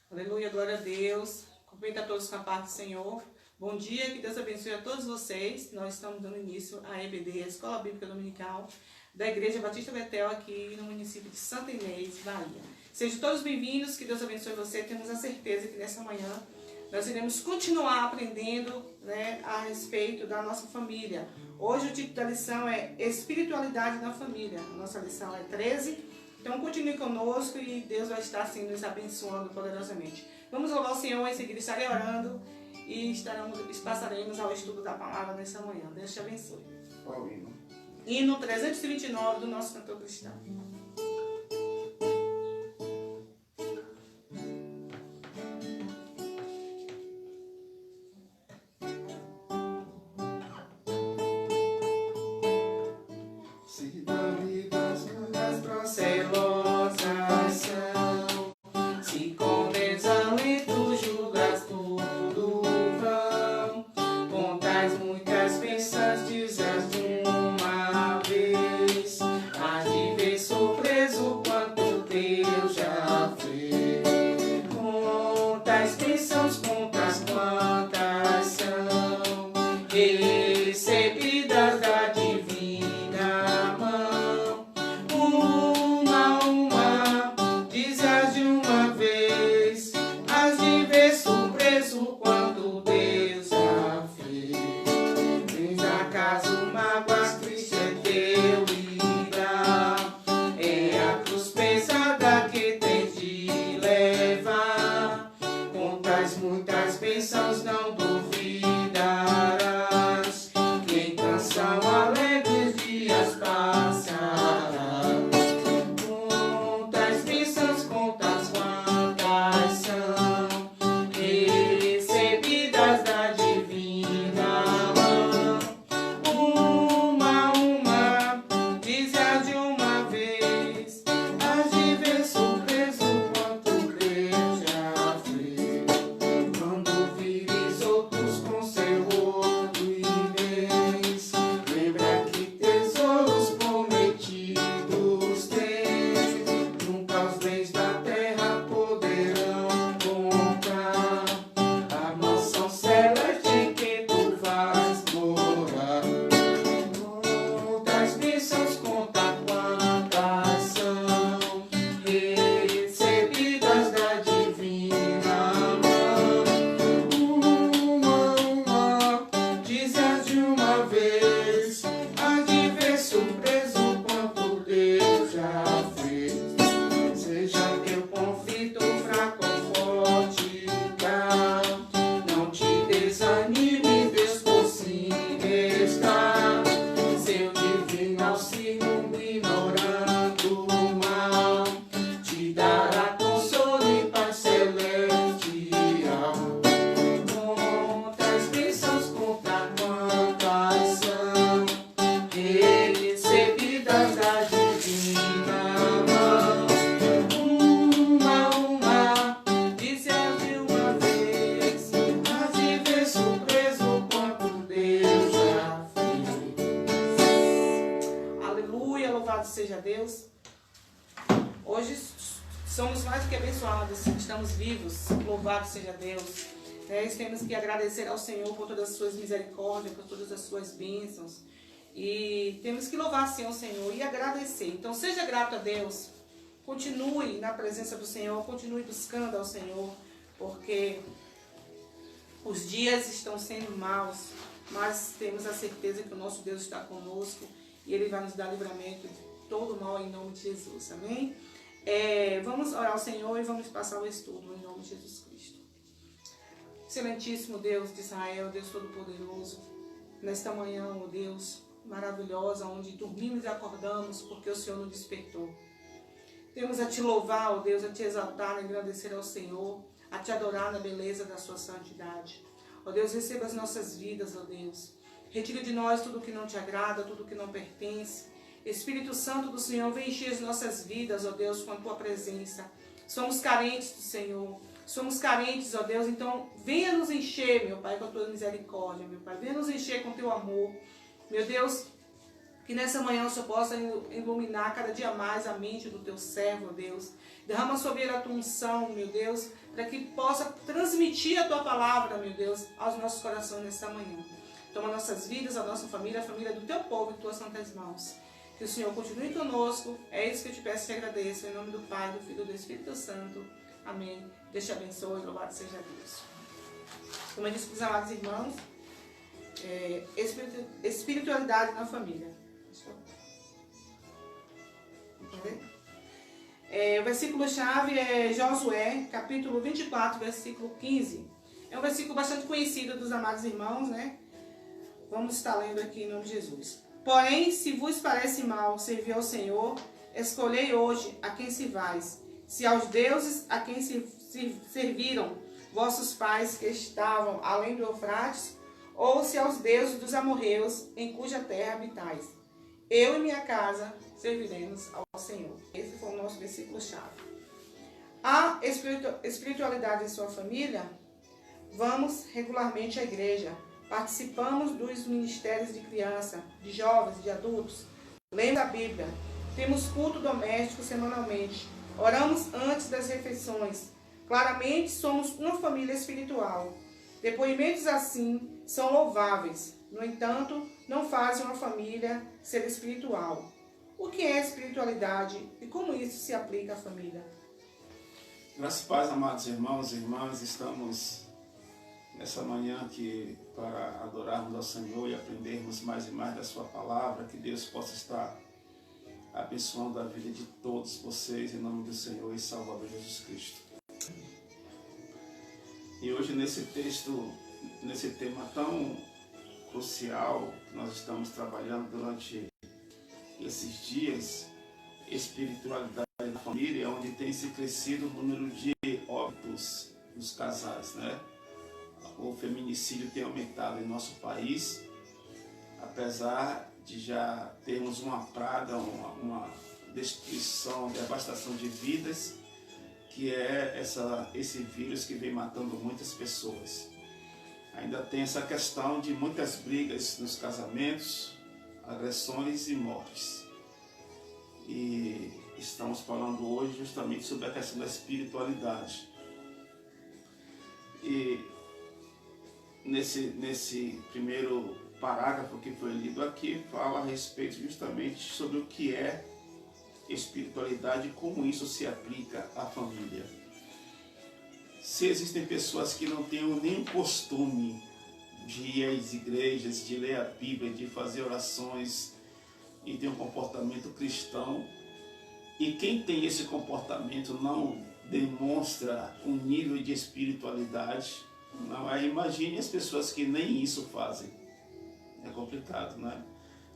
Aleluia, glória a Deus. Cumprimento a todos com a paz do Senhor. Bom dia, que Deus abençoe a todos vocês. Nós estamos dando início à EBD, a Escola Bíblica Dominical, da Igreja Batista Betel, aqui no município de Santa Inês, Bahia. Sejam todos bem-vindos, que Deus abençoe você. Temos a certeza que nessa manhã nós iremos continuar aprendendo, a respeito da nossa família. Hoje o título da lição é Espiritualidade na Família. A nossa lição é 13. Então continue conosco e Deus vai estar assim nos abençoando poderosamente. Vamos louvar o Senhor, em seguida estarei orando e passaremos ao estudo da palavra nessa manhã. Deus te abençoe. Qual hino? Hino 329 do nosso cantor cristão. Seja Deus. Hoje somos mais do que abençoados, estamos vivos, louvado seja Deus. Temos que agradecer ao Senhor por todas as suas misericórdias, por todas as suas bênçãos. E temos que louvar assim ao Senhor e agradecer. Então seja grato a Deus, continue na presença do Senhor, continue buscando ao Senhor, porque os dias estão sendo maus, mas temos a certeza que o nosso Deus está conosco e Ele vai nos dar livramento de todo mal em nome de Jesus, amém? Vamos orar ao Senhor e vamos passar o estudo em nome de Jesus Cristo. Excelentíssimo Deus de Israel, Deus Todo-Poderoso, nesta manhã, ó Deus, maravilhosa, onde dormimos e acordamos porque o Senhor nos despertou. Temos a Te louvar, ó Deus, a Te exaltar, a engrandecer ao Senhor, a Te adorar na beleza da Sua santidade. Ó Deus, receba as nossas vidas, ó Deus. Retire de nós tudo que não Te agrada, tudo que não pertence. Espírito Santo do Senhor, vem encher as nossas vidas, ó Deus, com a Tua presença. Somos carentes do Senhor, somos carentes, ó Deus, então venha nos encher, meu Pai, com a Tua misericórdia, meu Pai. Venha nos encher com o Teu amor. Meu Deus, Que nessa manhã o Senhor possa iluminar cada dia mais a mente do teu servo, Deus. Derrama sobre ele a tua unção, meu Deus, para que possa transmitir a tua palavra, meu Deus, aos nossos corações nessa manhã. Toma nossas vidas, a nossa família, a família do teu povo em tuas santas mãos. Que o Senhor continue conosco. É isso que eu te peço e agradeço. Em nome do Pai, do Filho e do Espírito Santo. Amém. Deus te abençoe. Louvado seja Deus. Como eu disse para os amados irmãos, espiritualidade na família. O versículo-chave é Josué, capítulo 24, versículo 15. É um versículo bastante conhecido dos amados irmãos, né? Vamos estar lendo aqui em nome de Jesus. Porém, se vos parece mal servir ao Senhor, escolhei hoje a quem servais, se aos deuses a quem se serviram vossos pais que estavam além do Eufrates, ou se aos deuses dos amorreus em cuja terra habitais. Eu e minha casa serviremos ao Senhor. Esse foi o nosso versículo-chave. A espiritualidade em sua família? Vamos regularmente à igreja. Participamos dos ministérios de criança, de jovens, de adultos. Lemos a Bíblia. Temos culto doméstico semanalmente. Oramos antes das refeições. Claramente somos uma família espiritual. Depoimentos assim são louváveis. No entanto, não fazem uma família ser espiritual. O que é espiritualidade e como isso se aplica à família? Graças a paz, amados irmãos e irmãs, estamos nessa manhã aqui para adorarmos ao Senhor e aprendermos mais e mais da sua palavra, que Deus possa estar abençoando a vida de todos vocês em nome do Senhor e Salvador Jesus Cristo. E hoje nesse texto, nesse tema tão crucial que nós estamos trabalhando durante esses dias, espiritualidade na família, onde tem se crescido o número de óbitos dos casais, né? O feminicídio tem aumentado em nosso país, apesar de já termos uma praga, uma destruição, devastação de vidas, que é esse vírus que vem matando muitas pessoas. Ainda tem essa questão de muitas brigas nos casamentos, agressões e mortes. E estamos falando hoje justamente sobre a questão da espiritualidade. E nesse primeiro parágrafo que foi lido aqui, fala a respeito justamente sobre o que é espiritualidade e como isso se aplica à família. Se existem pessoas que não têm nenhum costume de ir às igrejas, de ler a Bíblia, de fazer orações e ter um comportamento cristão, e quem tem esse comportamento não demonstra um nível de espiritualidade, não é? Imagine as pessoas que nem isso fazem. É complicado, né?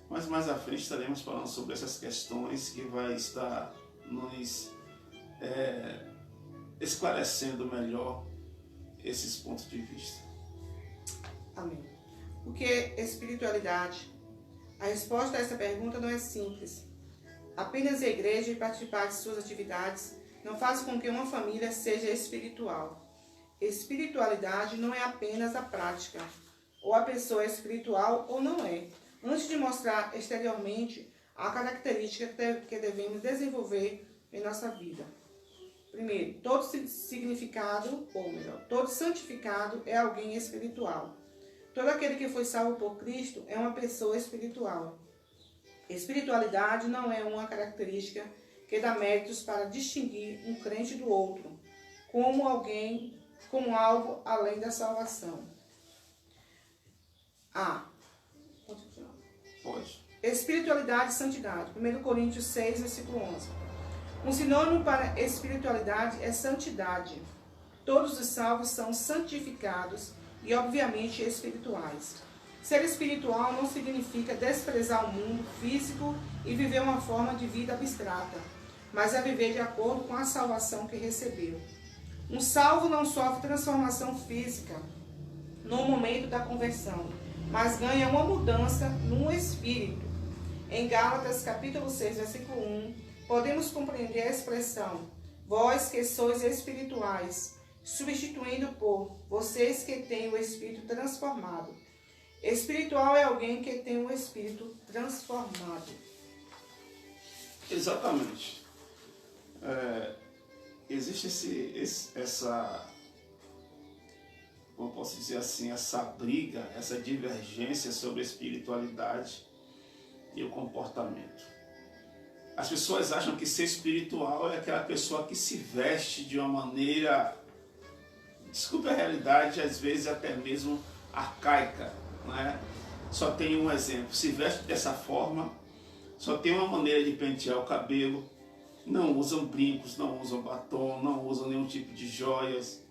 Mas mais à frente estaremos falando sobre essas questões que vai estar nos esclarecendo melhor esses pontos de vista. Amém. O que é espiritualidade? A resposta a essa pergunta não é simples. Apenas a igreja e participar de suas atividades não faz com que uma família seja espiritual. Espiritualidade não é apenas a prática, ou a pessoa é espiritual ou não é. Antes de mostrar exteriormente a característica que devemos desenvolver em nossa vida. Primeiro, todo significado, ou melhor, todo santificado é alguém espiritual. Todo aquele que foi salvo por Cristo é uma pessoa espiritual. Espiritualidade não é uma característica que dá méritos para distinguir um crente do outro, como algo além da salvação. Pode. Espiritualidade e santidade. 1 Coríntios 6, versículo 11. Um sinônimo para espiritualidade é santidade. Todos os salvos são santificados e, obviamente, espirituais. Ser espiritual não significa desprezar o mundo físico e viver uma forma de vida abstrata, mas é viver de acordo com a salvação que recebeu. Um salvo não sofre transformação física no momento da conversão, mas ganha uma mudança no espírito. Em Gálatas, capítulo 6, versículo 1, podemos compreender a expressão vós que sois espirituais, substituindo por vocês que têm o espírito transformado. Espiritual é alguém que tem um espírito transformado. Exatamente. Existe como posso dizer assim, essa briga, essa divergência sobre a espiritualidade e o comportamento. As pessoas acham que ser espiritual é aquela pessoa que se veste de uma maneira, desculpe a realidade, às vezes até mesmo arcaica, né? Só tem um exemplo, se veste dessa forma, só tem uma maneira de pentear o cabelo, não usam brincos, não usam batom, não usam nenhum tipo de joias,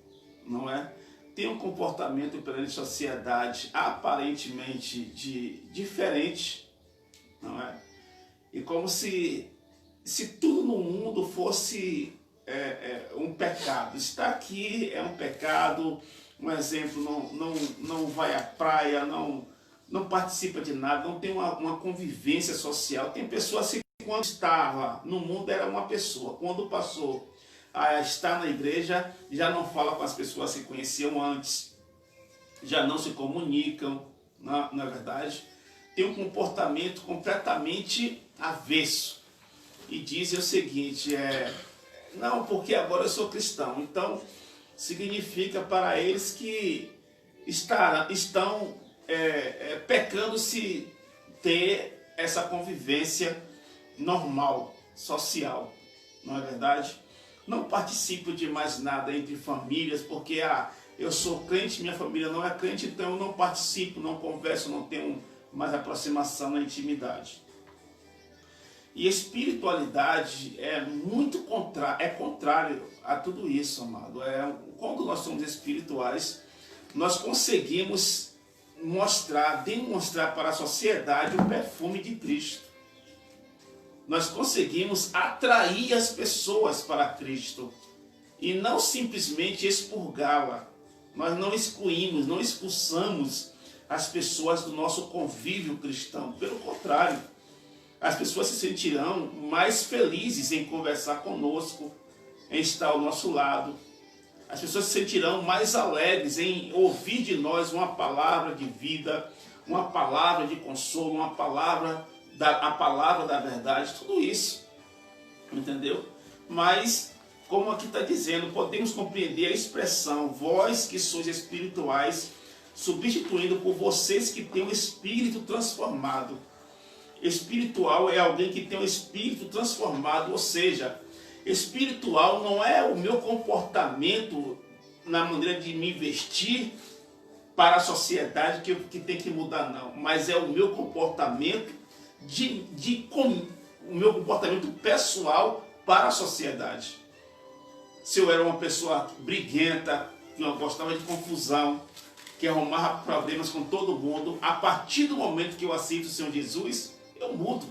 não é? Tem um comportamento perante a sociedade aparentemente diferente, não é? E como se tudo no mundo fosse um pecado. Estar aqui é um pecado. Um exemplo, não vai à praia, não participa de nada, não tem uma convivência social. Tem pessoas que quando estava no mundo era uma pessoa, quando passou a estar na igreja já não fala com as pessoas que conheciam antes, já não se comunicam, na verdade, tem um comportamento completamente avesso e dizem o seguinte, não, porque agora eu sou cristão, então significa para eles que estão pecando se ter essa convivência normal, social, não é verdade? Não participo de mais nada entre famílias, porque eu sou crente, minha família não é crente, então eu não participo, não converso, não tenho mais aproximação na intimidade. E espiritualidade é muito contrário a tudo isso, amado. Quando nós somos espirituais, nós conseguimos demonstrar para a sociedade o perfume de Cristo. Nós conseguimos atrair as pessoas para Cristo e não simplesmente expurgá-la. Nós não excluímos, não expulsamos as pessoas do nosso convívio cristão. Pelo contrário, as pessoas se sentirão mais felizes em conversar conosco, em estar ao nosso lado. As pessoas se sentirão mais alegres em ouvir de nós uma palavra de vida, uma palavra de consolo, uma palavra a palavra da verdade, tudo isso, entendeu? Mas, como aqui está dizendo, podemos compreender a expressão, vós que sois espirituais, substituindo por vocês que têm o espírito transformado. Espiritual é alguém que tem o espírito transformado, ou seja, espiritual não é o meu comportamento na maneira de me vestir para a sociedade que tem que mudar, não, mas é o meu comportamento o meu comportamento pessoal para a sociedade. Se eu era uma pessoa briguenta, que não gostava de confusão, que arrumava problemas com todo mundo, a partir do momento que eu aceito o Senhor Jesus, eu mudo.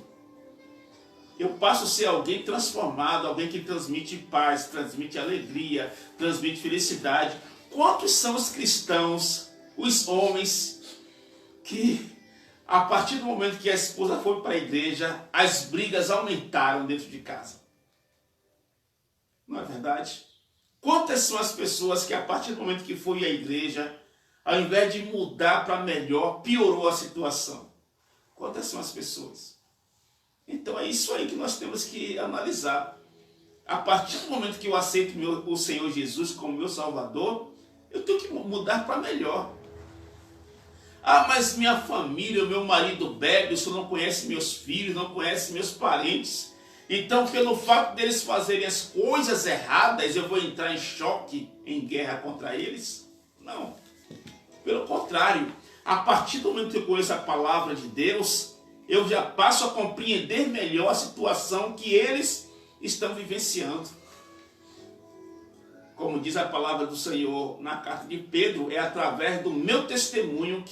Eu passo a ser alguém transformado, alguém que transmite paz, transmite alegria, transmite felicidade. Quantos são os cristãos, os homens, que a partir do momento que a esposa foi para a igreja, as brigas aumentaram dentro de casa? Não é verdade? Quantas são as pessoas que a partir do momento que foi à igreja, ao invés de mudar para melhor, piorou a situação? Quantas são as pessoas? Então é isso aí que nós temos que analisar. A partir do momento que eu aceito o Senhor Jesus como meu Salvador, eu tenho que mudar para melhor. Mas minha família, o meu marido bebe, o senhor não conhece meus filhos, não conhece meus parentes. Então, pelo fato deles fazerem as coisas erradas, eu vou entrar em choque, em guerra contra eles? Não. Pelo contrário, a partir do momento que eu conheço a palavra de Deus, eu já passo a compreender melhor a situação que eles estão vivenciando. Como diz a palavra do Senhor na carta de Pedro, é através do meu testemunho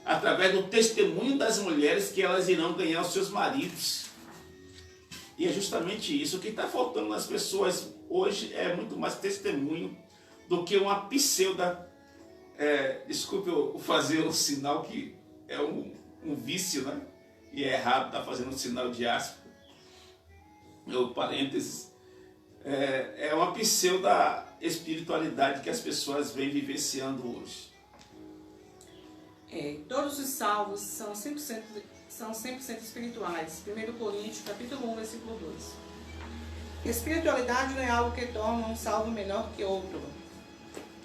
através do testemunho das mulheres que elas irão ganhar os seus maridos. E é justamente isso que está faltando nas pessoas hoje, é muito mais testemunho do que uma pseuda, desculpe eu fazer um sinal que é um vício, né? E é errado estar fazendo um sinal de aspas, ou parênteses. É uma pseuda espiritualidade que as pessoas vêm vivenciando hoje. Todos os salvos são 100% espirituais. 1 Coríntios, capítulo 1, versículo 2. Espiritualidade não é algo que torna um salvo melhor que outro.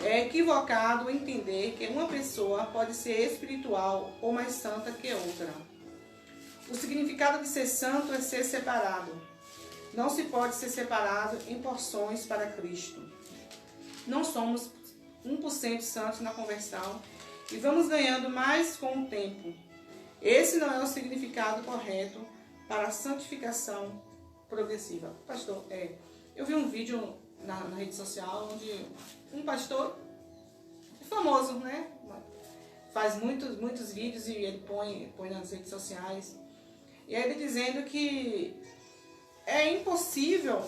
É equivocado entender que uma pessoa pode ser espiritual ou mais santa que outra. O significado de ser santo é ser separado. Não se pode ser separado em porções para Cristo. Não somos 1% santos na conversão e vamos ganhando mais com o tempo. Esse não é o significado correto para a santificação progressiva. Pastor, eu vi um vídeo na rede social onde um pastor famoso, né? Faz muitos vídeos e ele põe nas redes sociais. E aí ele dizendo que é impossível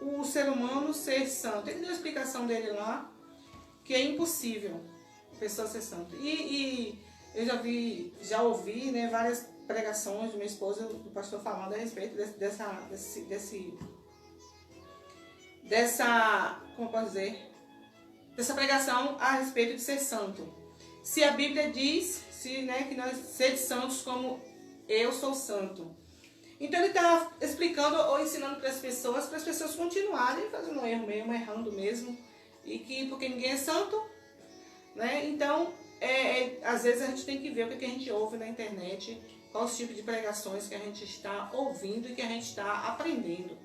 o ser humano ser santo. Ele deu a explicação dele lá, que é impossível a pessoa ser santa. E eu já ouvi, né, várias pregações de minha esposa, do pastor falando a respeito como posso dizer, dessa pregação a respeito de ser santo. Se a Bíblia diz, que nós sede santos como eu sou santo. Então ele está explicando ou ensinando para as pessoas continuarem fazendo um erro mesmo, errando mesmo, e que porque ninguém é santo, né? Então, às vezes a gente tem que ver o que a gente ouve na internet, qual os tipos de pregações que a gente está ouvindo e que a gente está aprendendo.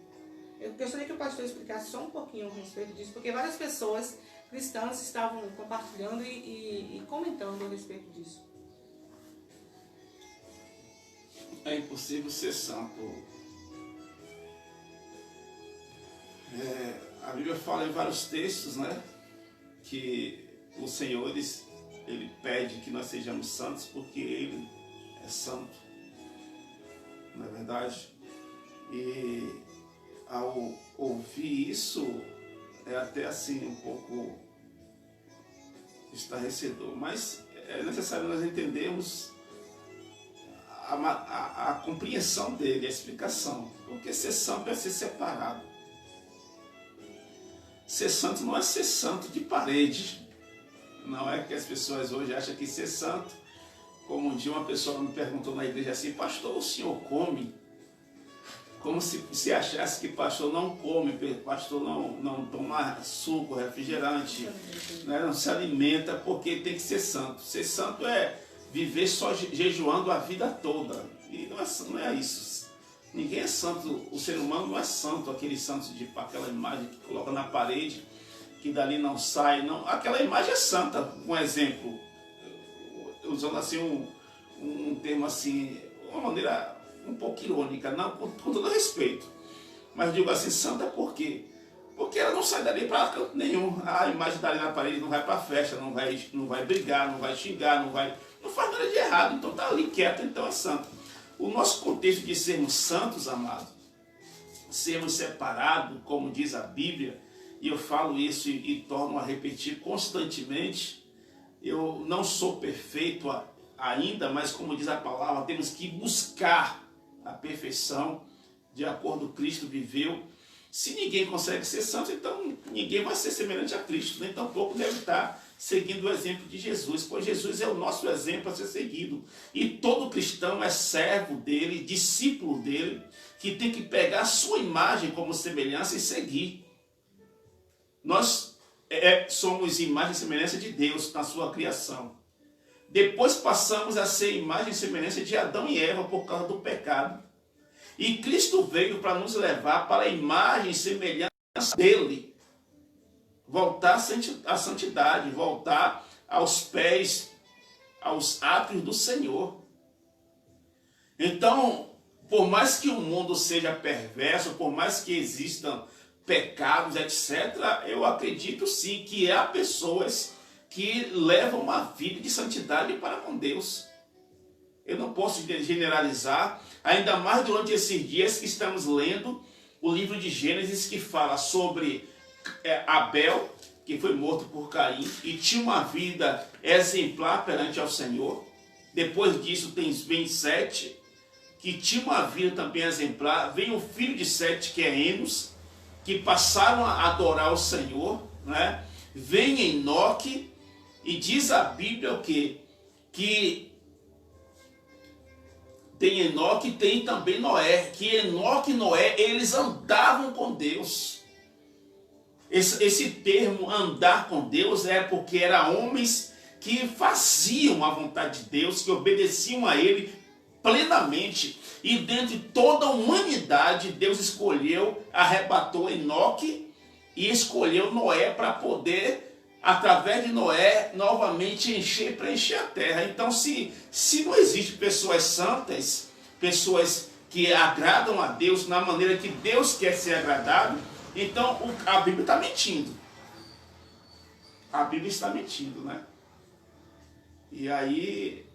Eu gostaria que o pastor explicasse só um pouquinho a respeito disso, porque várias pessoas cristãs estavam compartilhando e comentando a respeito disso. É impossível ser santo. A Bíblia fala em vários textos, né, que o Senhor ele pede que nós sejamos santos porque Ele é santo, não é verdade? E ao ouvir isso é até assim um pouco estarrecedor, mas é necessário nós entendermos a compreensão dele, a explicação. Porque ser santo é ser separado. Ser santo não é ser santo de parede. Não é que as pessoas hoje acham que ser santo, como um dia uma pessoa me perguntou na igreja assim, pastor, o senhor come? Como se achasse que pastor não come, pastor não toma suco, refrigerante, né? Não se alimenta porque tem que ser santo. Ser santo é viver só jejuando a vida toda. E não é isso. Ninguém é santo. O ser humano não é santo, aquele santo de aquela imagem que coloca na parede, que dali não sai. Não. Aquela imagem é santa. Um exemplo, usando assim um termo assim, uma maneira um pouco irônica, não, com todo respeito. Mas digo assim, santa por quê? Porque ela não sai dali para canto nenhum. A imagem dali na parede não vai para a festa, não vai brigar, não vai xingar, não faz nada de errado, então está ali quieto, então é santo. O nosso contexto de sermos santos, amados, sermos separados, como diz a Bíblia, e eu falo isso e torno a repetir constantemente, eu não sou perfeito ainda, mas como diz a palavra, temos que buscar a perfeição, de acordo com Cristo viveu. Se ninguém consegue ser santo, então ninguém vai ser semelhante a Cristo, nem tampouco deve estar seguindo o exemplo de Jesus, pois Jesus é o nosso exemplo a ser seguido. E todo cristão é servo dele, discípulo dele, que tem que pegar a sua imagem como semelhança e seguir. Nós somos imagem e semelhança de Deus na sua criação. Depois passamos a ser imagem e semelhança de Adão e Eva por causa do pecado. E Cristo veio para nos levar para a imagem e semelhança dele. Voltar à santidade, voltar aos pés, aos átrios do Senhor. Então, por mais que o mundo seja perverso, por mais que existam pecados, etc., eu acredito sim que há pessoas que levam uma vida de santidade para com Deus. Eu não posso generalizar, ainda mais durante esses dias que estamos lendo o livro de Gênesis, que fala sobre Abel, que foi morto por Caim, e tinha uma vida exemplar perante ao Senhor. Depois disso vem Sete, que tinha uma vida também exemplar. Vem o filho de Sete, que é Enos, que passaram a adorar o Senhor, né? Vem Enoque, e diz a Bíblia o quê? que tem Enoque e tem também Noé, que Enoque e Noé, eles andavam com Deus. Esse termo andar com Deus é porque eram homens que faziam a vontade de Deus, que obedeciam a Ele plenamente. E dentre toda a humanidade, Deus escolheu, arrebatou Enoque e escolheu Noé para poder, através de Noé, novamente preencher a terra. Então, se não existe pessoas santas, pessoas que agradam a Deus na maneira que Deus quer ser agradado, então a Bíblia está mentindo. A Bíblia está mentindo, né? E aí,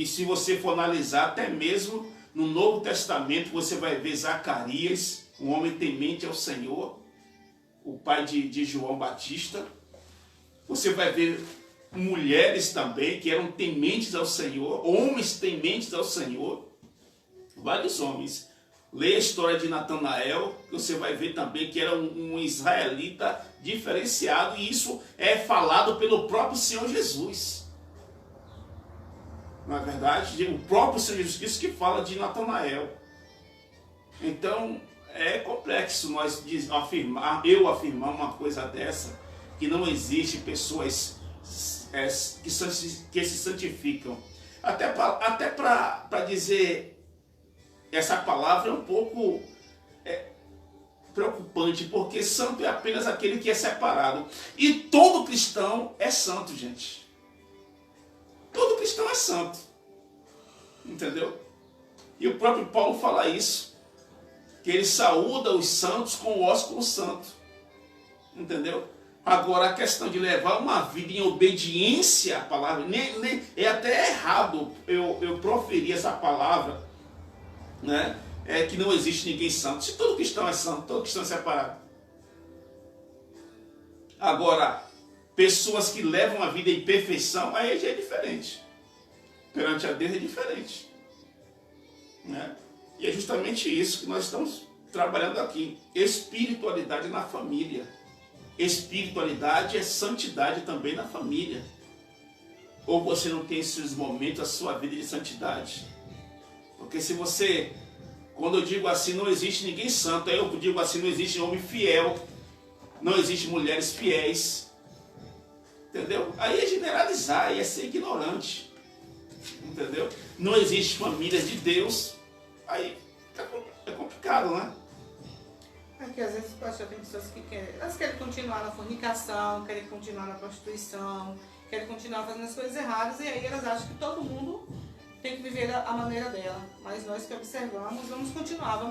se você for analisar, até mesmo no Novo Testamento, você vai ver Zacarias, um homem temente ao Senhor, o pai de João Batista. Você vai ver mulheres também que eram tementes ao Senhor, homens tementes ao Senhor, vários homens. Leia a história de Natanael, que você vai ver também que era um israelita diferenciado, e isso é falado pelo próprio Senhor Jesus. Na verdade, o próprio Senhor Jesus Cristo que fala de Natanael. Então, é complexo eu afirmar uma coisa dessa, que não existe pessoas que se santificam. Até para dizer essa palavra é um pouco preocupante, porque santo é apenas aquele que é separado. E todo cristão é santo, gente. Todo cristão é santo. Entendeu? E o próprio Paulo fala isso, que ele saúda os santos com o ósculo santo. Entendeu? Agora, a questão de levar uma vida em obediência à palavra, é até errado eu proferir essa palavra, né? É que não existe ninguém santo. Se todo cristão é santo, todo cristão é separado. Agora, pessoas que levam a vida em perfeição, aí já é diferente. Perante a Deus é diferente, né? E é justamente isso que nós estamos trabalhando aqui. Espiritualidade na família. Espiritualidade é santidade também na família. Ou você não tem esses momentos da sua vida de santidade? Porque se você, quando eu digo assim, não existe ninguém santo, aí eu digo assim, não existe homem fiel, não existe mulheres fiéis, entendeu? Aí é generalizar, aí é ser ignorante, entendeu? Não existe famílias de Deus, aí é complicado, né? Porque às vezes, pastor, tem pessoas que querem continuar na fornicação, querem continuar na prostituição, querem continuar fazendo as coisas erradas, e aí elas acham que todo mundo tem que viver a maneira dela. Mas nós que observamos, vamos continuar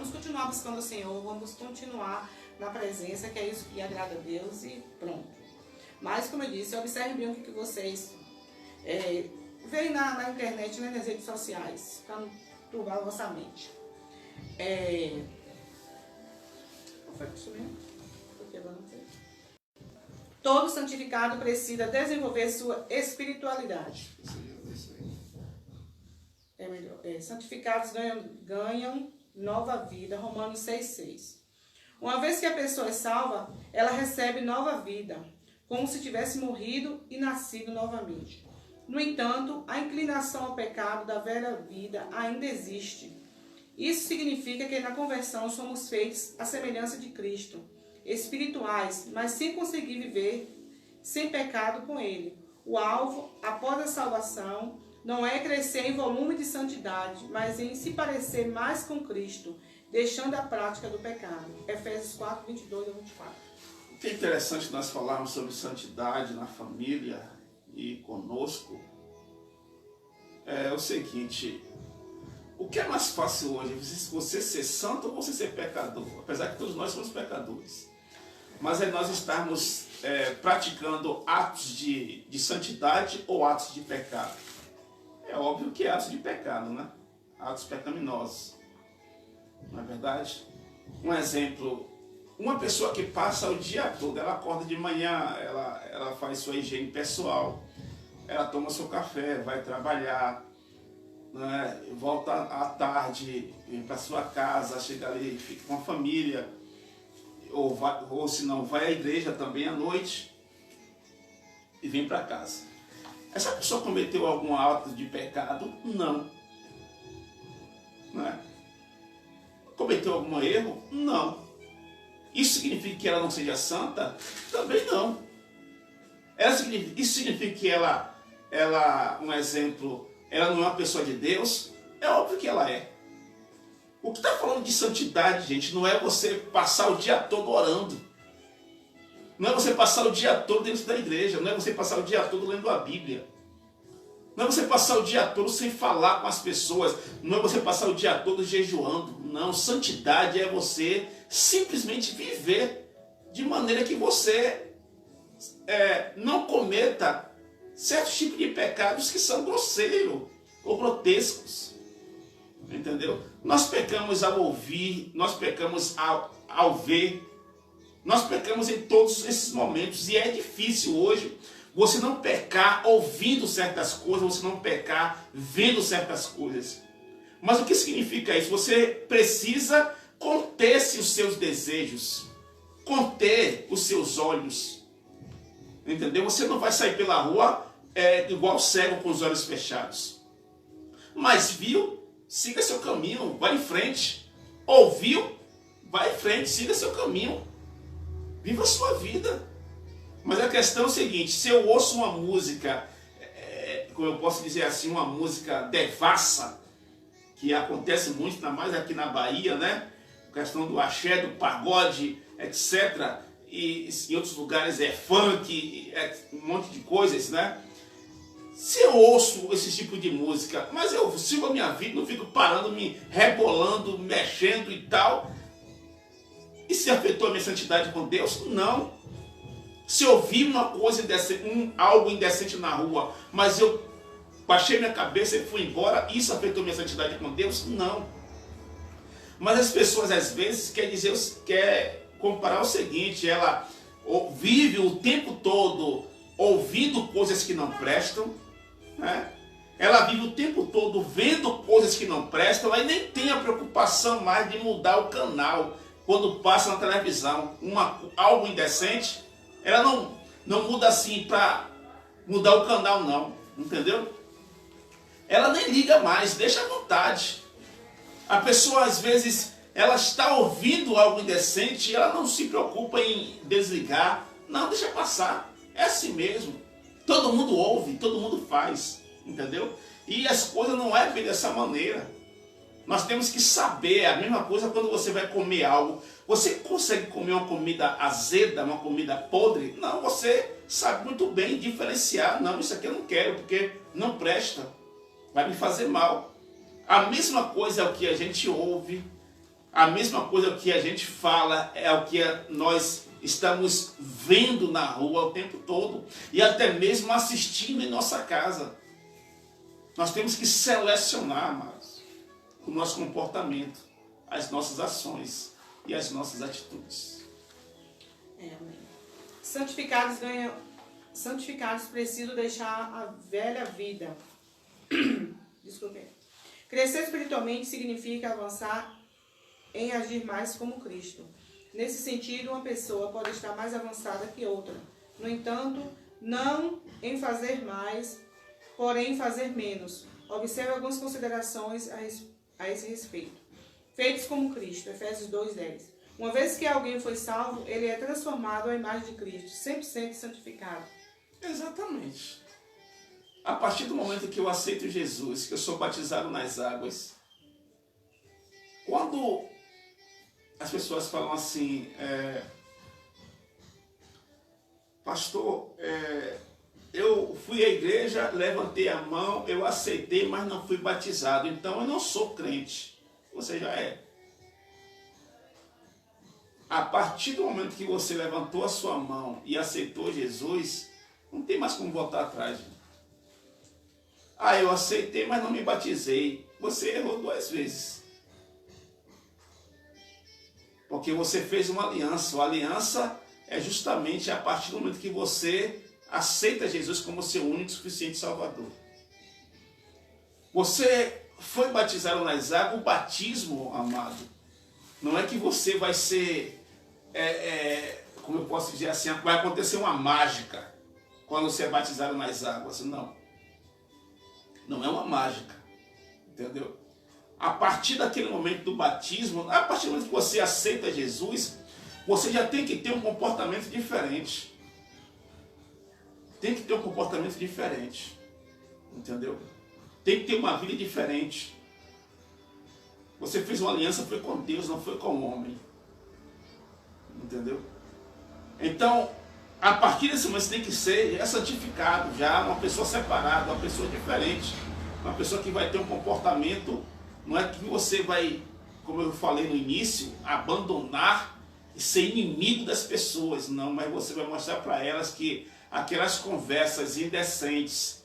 buscando o Senhor, vamos continuar na presença, que é isso que agrada a Deus, e pronto. Mas, como eu disse, observe bem o que vocês veem na internet, né, nas redes sociais, para não turbar a vossa mente. Foi isso mesmo? Porque agora não sei. Todo santificado precisa desenvolver sua espiritualidade. É melhor. Santificados ganham nova vida. Romanos 6,6. Uma vez que a pessoa é salva, ela recebe nova vida, como se tivesse morrido e nascido novamente. No entanto, a inclinação ao pecado da velha vida ainda existe. Isso significa que na conversão somos feitos à semelhança de Cristo, espirituais, mas sem conseguir viver sem pecado com Ele. O alvo, após a salvação, não é crescer em volume de santidade, mas em se parecer mais com Cristo, deixando a prática do pecado. Efésios 4, 22 a 24. O que é interessante nós falarmos sobre santidade na família e conosco é o seguinte: o que é mais fácil hoje? Você ser santo ou você ser pecador? Apesar que todos nós somos pecadores. Mas é nós estarmos praticando atos de santidade ou atos de pecado. É óbvio que é atos de pecado, né? Atos pecaminosos. Não é verdade? Um exemplo: uma pessoa que passa o dia todo, ela acorda de manhã, ela faz sua higiene pessoal, ela toma seu café, vai trabalhar, né? Volta à tarde, vem para sua casa, chega ali, fica com a família, ou se não, vai à igreja também à noite e vem para casa. Essa pessoa cometeu algum ato de pecado? Não. Não é? Cometeu algum erro? Não. Isso significa que ela não seja santa? Também não. Isso significa que ela, um exemplo, ela não é uma pessoa de Deus? É óbvio que ela é. O que está falando de santidade, gente, não é você passar o dia todo orando. Não é você passar o dia todo dentro da igreja. Não é você passar o dia todo lendo a Bíblia. Não é você passar o dia todo sem falar com as pessoas. Não é você passar o dia todo jejuando. Não, santidade é você simplesmente viver de maneira que você não cometa certos tipos de pecados que são grosseiros ou grotescos. Entendeu? Nós pecamos ao ouvir, nós pecamos ao ver, nós pecamos em todos esses momentos. E é difícil hoje você não pecar ouvindo certas coisas, você não pecar vendo certas coisas. Mas o que significa isso? Você precisa conter-se os seus desejos, conter os seus olhos. Entendeu? Você não vai sair pela rua igual cego com os olhos fechados. Mas viu? Siga seu caminho, vai em frente. Ouviu? Vai em frente, siga seu caminho. Viva a sua vida. Mas a questão é o seguinte, se eu ouço uma música, como eu posso dizer assim, uma música devassa, que acontece muito, ainda mais aqui na Bahia, né? A questão do axé, do pagode, etc. E em outros lugares é funk, um monte de coisas, né? Se eu ouço esse tipo de música, mas eu sigo a minha vida, não fico parando, me rebolando, mexendo e tal. E se afetou a minha santidade com Deus? Não. Se eu vi uma coisa indecente, algo indecente na rua, mas eu baixei minha cabeça e fui embora, isso afetou minha santidade com Deus? Não. Mas as pessoas às vezes quer comparar o seguinte, ela vive o tempo todo ouvindo coisas que não prestam, né? Ela vive o tempo todo vendo coisas que não prestam, aí nem tem a preocupação mais de mudar o canal quando passa na televisão algo indecente. Ela não muda assim para mudar o canal, não. Entendeu? Ela nem liga mais, deixa à vontade. A pessoa, às vezes, ela está ouvindo algo indecente e ela não se preocupa em desligar. Não, deixa passar. É assim mesmo. Todo mundo ouve, todo mundo faz. Entendeu? E as coisas não é bem dessa maneira. Nós temos que saber, a mesma coisa quando você vai comer algo. Você consegue comer uma comida azeda, uma comida podre? Não, você sabe muito bem diferenciar. Não, isso aqui eu não quero, porque não presta. Vai me fazer mal. A mesma coisa é o que a gente ouve. A mesma coisa é o que a gente fala. É o que nós estamos vendo na rua o tempo todo. E até mesmo assistindo em nossa casa. Nós temos que selecionar, amados, o nosso comportamento, as nossas ações e as nossas atitudes. Amém. Santificados precisam deixar a velha vida. Desculpe. Crescer espiritualmente significa avançar em agir mais como Cristo. Nesse sentido, uma pessoa pode estar mais avançada que outra. No entanto, não em fazer mais, porém em fazer menos. Observe algumas considerações a esse respeito. Feitos como Cristo, Efésios 2:10. Uma vez que alguém foi salvo, ele é transformado à imagem de Cristo, 100% santificado. Exatamente. A partir do momento que eu aceito Jesus, que eu sou batizado nas águas, quando as pessoas falam assim, pastor, eu fui à igreja, levantei a mão, eu aceitei, mas não fui batizado, então eu não sou crente. Você já é. A partir do momento que você levantou a sua mão e aceitou Jesus, não tem mais como voltar atrás. Eu aceitei, mas não me batizei. Você errou 2 vezes. Porque você fez uma aliança. A aliança é justamente a partir do momento que você aceita Jesus como seu único e suficiente Salvador. Você foi batizado nas águas. O batismo, amado, não é que você vai ser, como eu posso dizer assim, vai acontecer uma mágica quando você é batizado nas águas. Não. Não é uma mágica, entendeu? A partir daquele momento do batismo, a partir do momento que você aceita Jesus, você já tem que ter um comportamento diferente. Tem que ter um comportamento diferente, entendeu? Tem que ter uma vida diferente. Você fez uma aliança, foi com Deus, não foi com o homem. Entendeu? Então, a partir desse momento você tem que ser santificado, já uma pessoa separada, uma pessoa diferente, uma pessoa que vai ter um comportamento, não é que você vai, como eu falei no início, abandonar e ser inimigo das pessoas, não, mas você vai mostrar para elas que aquelas conversas indecentes,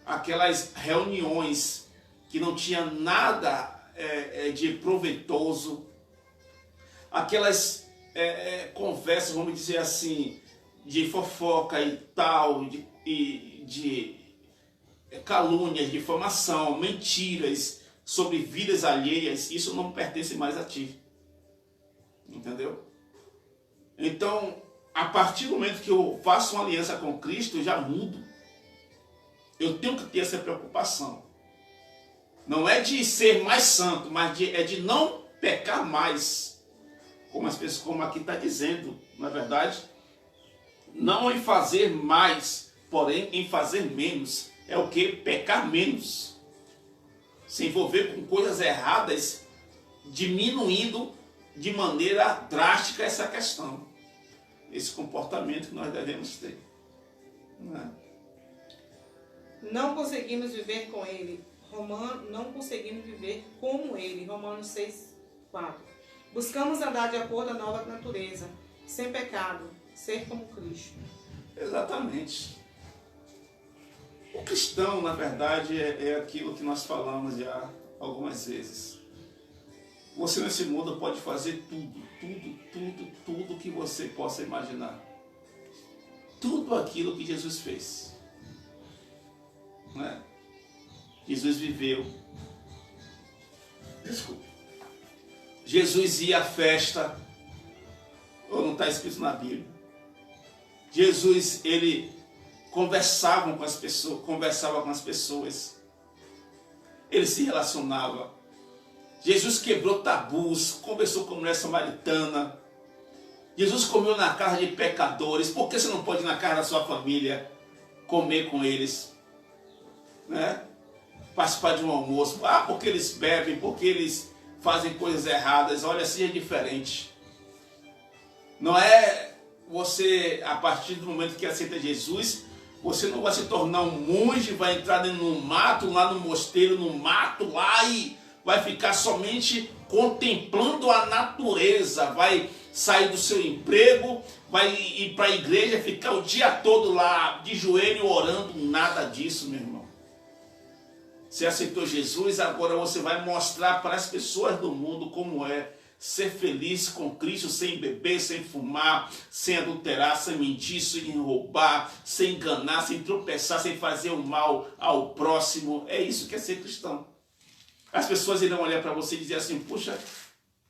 aquelas reuniões que não tinha nada de proveitoso, aquelas conversas, vamos dizer assim, de fofoca e tal, de calúnias, difamação, mentiras sobre vidas alheias, isso não pertence mais a ti. Entendeu? Então, a partir do momento que eu faço uma aliança com Cristo, eu já mudo. Eu tenho que ter essa preocupação. Não é de ser mais santo, mas é de não pecar mais. Como aqui está dizendo, não é verdade? Não em fazer mais, porém em fazer menos. É o que? Pecar menos. Se envolver com coisas erradas, diminuindo de maneira drástica essa questão. Esse comportamento que nós devemos ter. Não conseguimos viver com ele. Não conseguimos viver como ele. Romanos 6:4. Buscamos andar de acordo com a nova natureza, sem pecado, ser como Cristo. Exatamente. O cristão, na verdade, é aquilo que nós falamos já algumas vezes. Você nesse mundo pode fazer tudo que você possa imaginar. Tudo aquilo que Jesus fez. Né? Jesus viveu. Desculpe. Jesus ia à festa. Ou não está escrito na Bíblia. Jesus, ele conversava com as pessoas. Ele se relacionava. Jesus quebrou tabus, conversou com a mulher samaritana. Jesus comeu na casa de pecadores. Por que você não pode ir na casa da sua família comer com eles? Né? Participar de um almoço. Ah, porque eles bebem, porque eles fazem coisas erradas. Olha, seja diferente. Não é você, a partir do momento que aceita Jesus, você não vai se tornar um monge, vai entrar dentro do mato, lá no mosteiro, no mato, lá e vai ficar somente contemplando a natureza, vai sair do seu emprego, vai ir para a igreja, ficar o dia todo lá de joelho orando, nada disso, meu irmão. Você aceitou Jesus, agora você vai mostrar para as pessoas do mundo como é ser feliz com Cristo, sem beber, sem fumar, sem adulterar, sem mentir, sem roubar, sem enganar, sem tropeçar, sem fazer o mal ao próximo. É isso que é ser cristão. As pessoas irão olhar para você e dizer assim, puxa,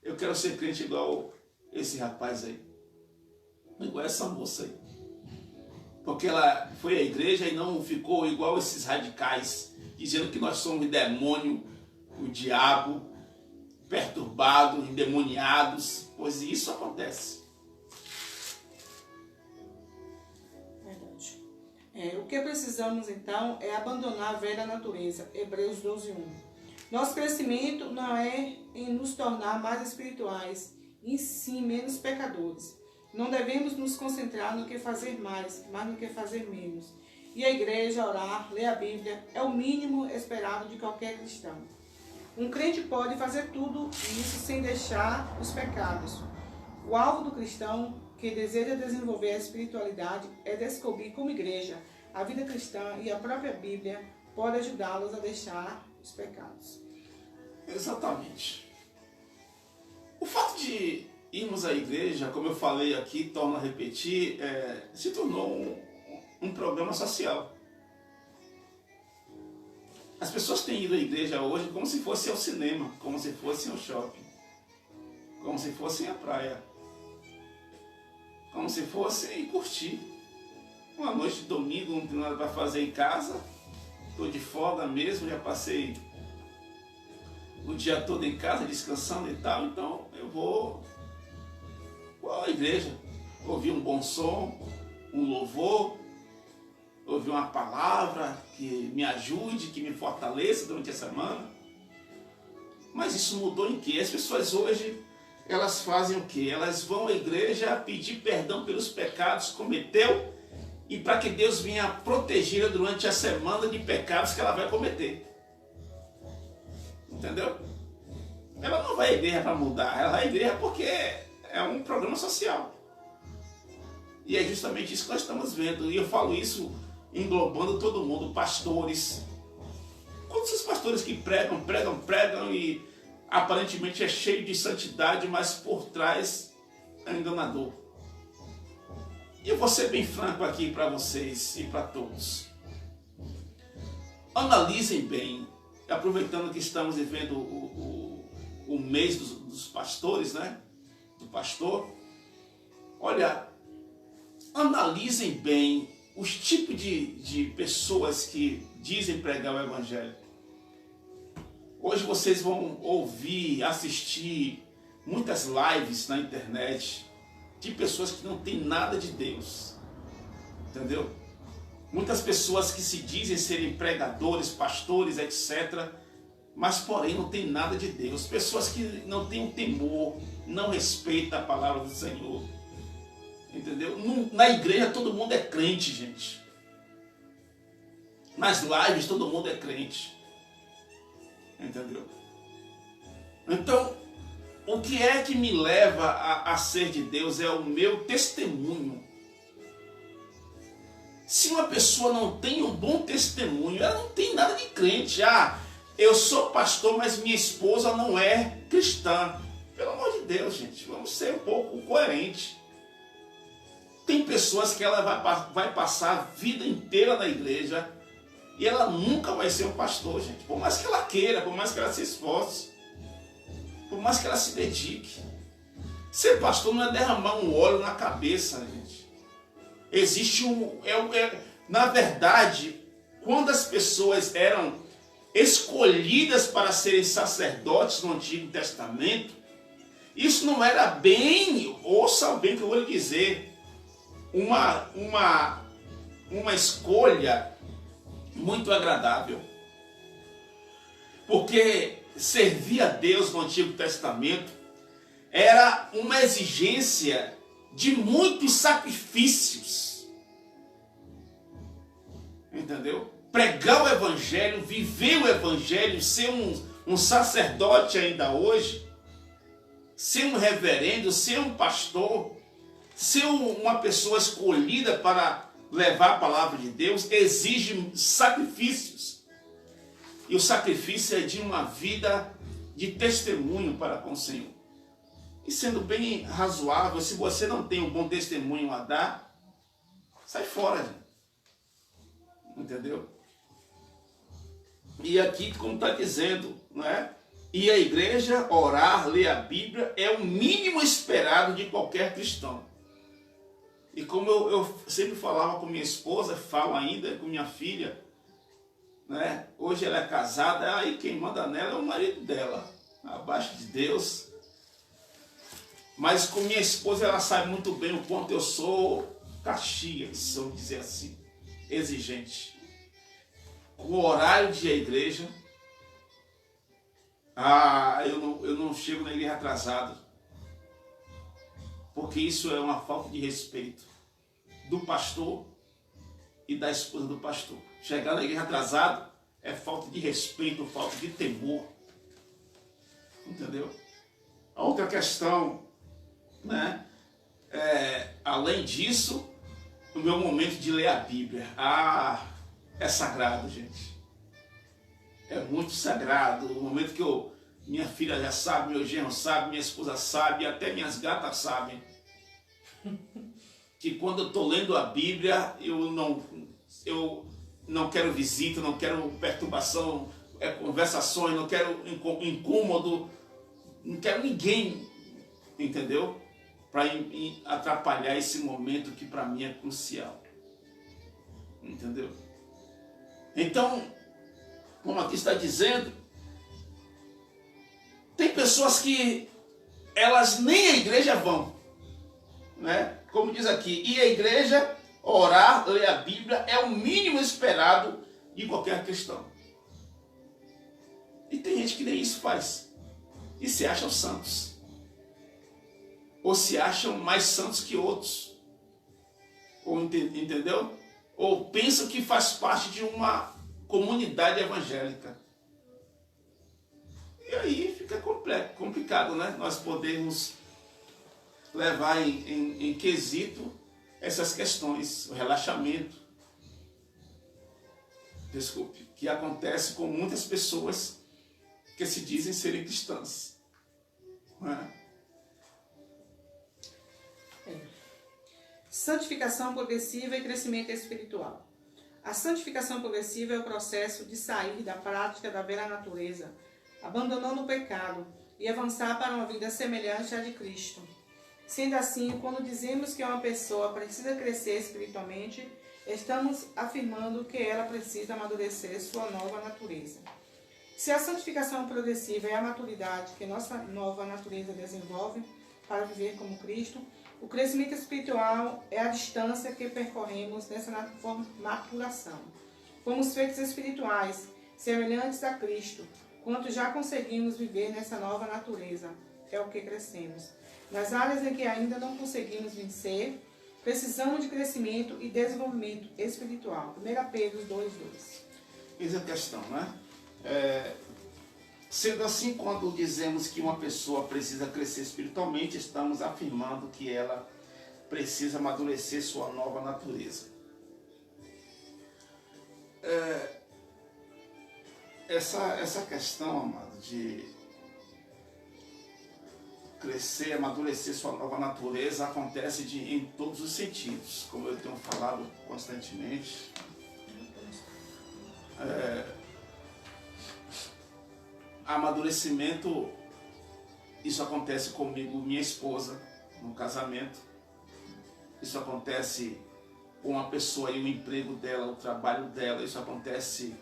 eu quero ser crente igual esse rapaz aí, igual essa moça aí. Porque ela foi à igreja e não ficou igual esses radicais, dizendo que nós somos o demônio, o diabo, perturbados, endemoniados, pois isso acontece. Verdade. O que precisamos então é abandonar a velha natureza, Hebreus 12:1. Nosso crescimento não é em nos tornar mais espirituais, em si menos pecadores. Não devemos nos concentrar no que fazer mais, mas no que fazer menos. E a igreja, orar, ler a Bíblia é o mínimo esperado de qualquer cristão. Um crente pode fazer tudo isso sem deixar os pecados. O alvo do cristão que deseja desenvolver a espiritualidade é descobrir como igreja, a vida cristã e a própria Bíblia pode ajudá-los a deixar os pecados. Exatamente. O fato de irmos à igreja, como eu falei aqui, torno a repetir, se tornou um problema social. As pessoas têm ido à igreja hoje como se fosse ao cinema, como se fosse ao shopping, como se fossem à praia, como se fossem curtir. Uma noite de domingo, não tem nada para fazer em casa, estou de folga mesmo, já passei o dia todo em casa descansando e tal, então eu vou à igreja, ouvir um bom som, um louvor, ouvir uma palavra que me ajude, que me fortaleça durante a semana. Mas isso mudou em quê? As pessoas hoje, elas fazem o quê? Elas vão à igreja pedir perdão pelos pecados que cometeu e para que Deus venha protegê-la durante a semana de pecados que ela vai cometer. Entendeu? Ela não vai à igreja para mudar, ela vai à igreja porque é um programa social. E é justamente isso que nós estamos vendo. E eu falo isso englobando todo mundo, pastores. Quantos os pastores que pregam e aparentemente é cheio de santidade, mas por trás é enganador. E eu vou ser bem franco aqui para vocês e para todos. Analisem bem, aproveitando que estamos vivendo o mês dos pastores, né? Do pastor. Olha, analisem bem os tipos de pessoas que dizem pregar o evangelho. Hoje vocês vão ouvir, assistir muitas lives na internet de pessoas que não têm nada de Deus. Entendeu? Muitas pessoas que se dizem serem pregadores, pastores, etc., mas porém não tem nada de Deus. Pessoas que não têm um temor, não respeitam a palavra do Senhor. Entendeu? Na igreja todo mundo é crente, gente. Nas lives todo mundo é crente. Entendeu? Então, o que é que me leva a ser de Deus é o meu testemunho. Se uma pessoa não tem um bom testemunho, ela não tem nada de crente. Ah, eu sou pastor, mas minha esposa não é cristã. Pelo amor de Deus, gente, vamos ser um pouco coerentes. Tem pessoas que ela vai passar a vida inteira na igreja e ela nunca vai ser um pastor, gente. Por mais que ela queira, por mais que ela se esforce, por mais que ela se dedique. Ser pastor não é derramar um óleo na cabeça, gente. Existe na verdade, quando as pessoas eram escolhidas para serem sacerdotes no Antigo Testamento, isso não era bem, ouça bem o que eu vou lhe dizer, uma escolha muito agradável. Porque servir a Deus no Antigo Testamento era uma exigência de muitos sacrifícios. Entendeu? Pregar o Evangelho, viver o Evangelho, ser um sacerdote ainda hoje, ser um reverendo, ser um pastor, ser uma pessoa escolhida para levar a palavra de Deus, exige sacrifícios. E o sacrifício é de uma vida de testemunho para com o Senhor. E sendo bem razoável, se você não tem um bom testemunho a dar, sai fora, gente. Entendeu? E aqui, como está dizendo, não é? Ir à igreja, orar, ler a Bíblia é o mínimo esperado de qualquer cristão. E como eu sempre falava com minha esposa, falo ainda com minha filha, né? Hoje ela é casada, aí quem manda nela é o marido dela, abaixo de Deus. Mas com minha esposa ela sabe muito bem o quanto eu sou Caxias, vamos dizer assim, exigente. Com o horário de ir à igreja, eu não chego na igreja atrasado. Porque isso é uma falta de respeito do pastor e da esposa do pastor. Chegar na igreja atrasado é falta de respeito, falta de temor. Entendeu? A outra questão, né? Além disso, o meu momento de ler a Bíblia. É sagrado, gente. É muito sagrado. O momento que minha filha já sabe, meu genro sabe, minha esposa sabe, até minhas gatas sabem. Que quando eu estou lendo a Bíblia, eu não quero visita, não quero perturbação, conversações, não quero incômodo, não quero ninguém, entendeu? Para atrapalhar esse momento que para mim é crucial. Entendeu? Então, como aqui está dizendo, tem pessoas que elas nem à igreja vão, né? Como diz aqui, ir à igreja, orar, ler a Bíblia é o mínimo esperado de qualquer cristão. E tem gente que nem isso faz. E se acham santos. Ou se acham mais santos que outros. Ou, entendeu? Ou pensam que faz parte de uma comunidade evangélica. E aí fica complicado, né? Nós podemos levar em quesito essas questões, o relaxamento, que acontece com muitas pessoas que se dizem serem cristãs. Não é? Santificação progressiva e crescimento espiritual. A santificação progressiva é o processo de sair da prática da velha natureza, abandonando o pecado e avançar para uma vida semelhante à de Cristo. Sendo assim, quando dizemos que uma pessoa precisa crescer espiritualmente, estamos afirmando que ela precisa amadurecer sua nova natureza. Se a santificação progressiva é a maturidade que nossa nova natureza desenvolve para viver como Cristo, o crescimento espiritual é a distância que percorremos nessa maturação. Fomos feitos espirituais, semelhantes a Cristo, quanto já conseguimos viver nessa nova natureza, é o que crescemos. Nas áreas em que ainda não conseguimos vencer, precisamos de crescimento e desenvolvimento espiritual. 1 Pedro 2:2. Eis a questão, né? Sendo assim, quando dizemos que uma pessoa precisa crescer espiritualmente, estamos afirmando que ela precisa amadurecer sua nova natureza. Essa questão, amado, de crescer, amadurecer sua nova natureza acontece em todos os sentidos, como eu tenho falado constantemente. Amadurecimento, isso acontece comigo, minha esposa, no casamento. Isso acontece com uma pessoa e o emprego dela, o trabalho dela. Isso acontece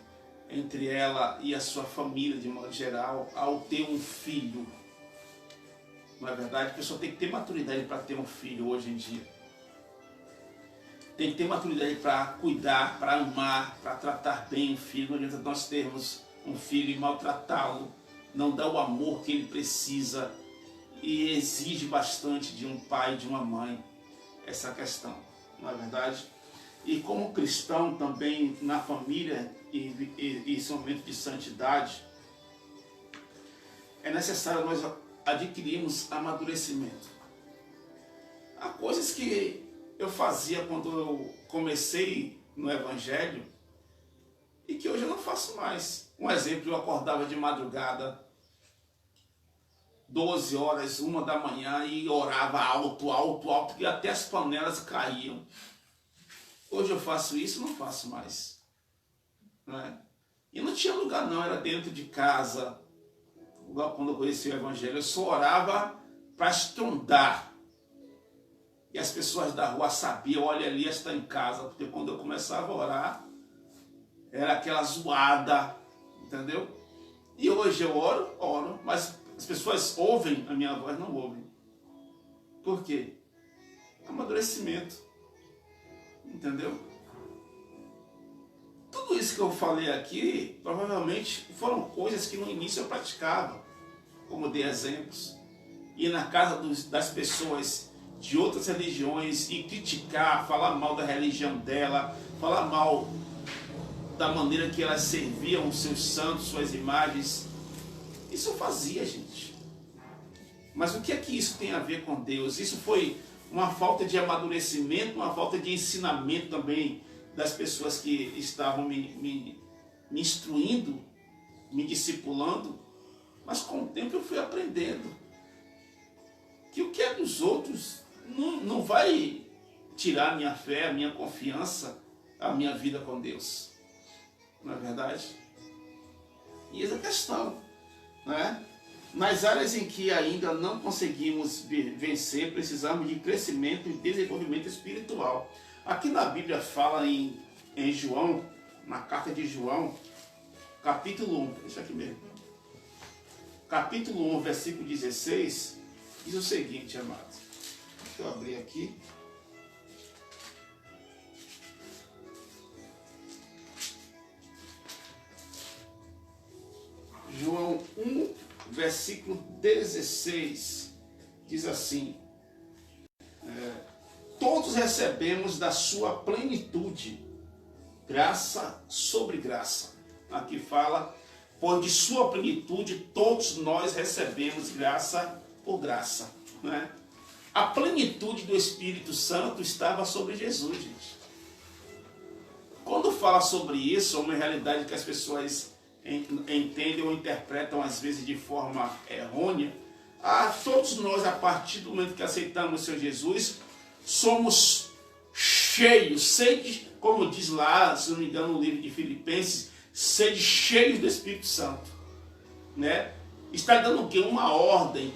entre ela e a sua família, de modo geral, ao ter um filho. Não é verdade? A pessoa tem que ter maturidade para ter um filho hoje em dia. Tem que ter maturidade para cuidar, para amar, para tratar bem o filho. Não adianta nós termos um filho e maltratá-lo, não dar o amor que ele precisa e exige bastante de um pai e de uma mãe. Essa questão, não é verdade? E como cristão também na família e esse momento de santidade, é necessário nós adquirirmos amadurecimento. Há coisas que eu fazia quando eu comecei no Evangelho e que hoje eu não faço mais. Um exemplo, eu acordava de madrugada, 12 horas, 1 da manhã, e orava alto, alto, alto, e até as panelas caíam. Hoje eu faço isso, não faço mais. Né? E não tinha lugar não, era dentro de casa. Quando eu conheci o Evangelho, eu só orava para estrondar. E as pessoas da rua sabiam, olha, Elias está em casa, porque quando eu começava a orar, era aquela zoada, entendeu? E hoje eu oro, mas as pessoas ouvem a minha voz, não ouvem. Por quê? Amadurecimento, entendeu? Tudo isso que eu falei aqui, provavelmente foram coisas que no início eu praticava, como dei exemplos. Ir na casa das pessoas de outras religiões e criticar, falar mal da religião dela, falar mal da maneira que elas serviam os seus santos, suas imagens. Isso eu fazia, gente. Mas o que é que isso tem a ver com Deus? Isso foi uma falta de amadurecimento, uma falta de ensinamento também das pessoas que estavam me instruindo, me discipulando. Mas com o tempo eu fui aprendendo que o que é dos outros não vai tirar a minha fé, a minha confiança, a minha vida com Deus. Não é verdade? E essa é a questão, né? Nas áreas em que ainda não conseguimos vencer, precisamos de crescimento e desenvolvimento espiritual. Aqui na Bíblia fala em João, na carta de João, capítulo 1, isso aqui mesmo. Capítulo 1, versículo 16, diz o seguinte, amados. Deixa eu abrir aqui. João 1, versículo 16, diz assim: todos recebemos da sua plenitude, graça sobre graça. Aqui fala, pois de sua plenitude todos nós recebemos graça por graça. Né? A plenitude do Espírito Santo estava sobre Jesus, gente. Quando fala sobre isso, é uma realidade que as pessoas entendem ou interpretam às vezes de forma errônea. Todos nós, a partir do momento que aceitamos o Senhor Jesus, somos cheios, sede, como diz lá, se não me engano, no livro de Filipenses, sede cheios do Espírito Santo. Né? Está dando o quê? Uma ordem,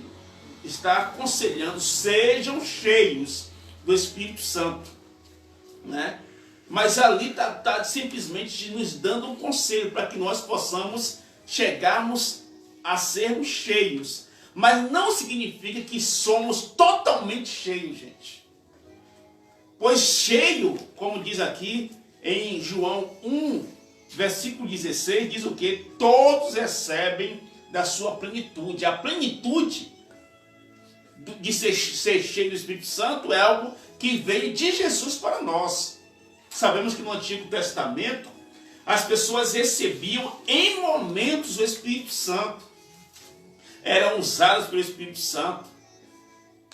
está aconselhando, sejam cheios do Espírito Santo. Né? Mas ali está simplesmente nos dando um conselho para que nós possamos chegarmos a sermos cheios. Mas não significa que somos totalmente cheios, gente. Pois cheio, como diz aqui em João 1, versículo 16, diz o quê? Todos recebem da sua plenitude. A plenitude de ser cheio do Espírito Santo é algo que veio de Jesus para nós. Sabemos que no Antigo Testamento as pessoas recebiam em momentos o Espírito Santo. Eram usadas pelo Espírito Santo.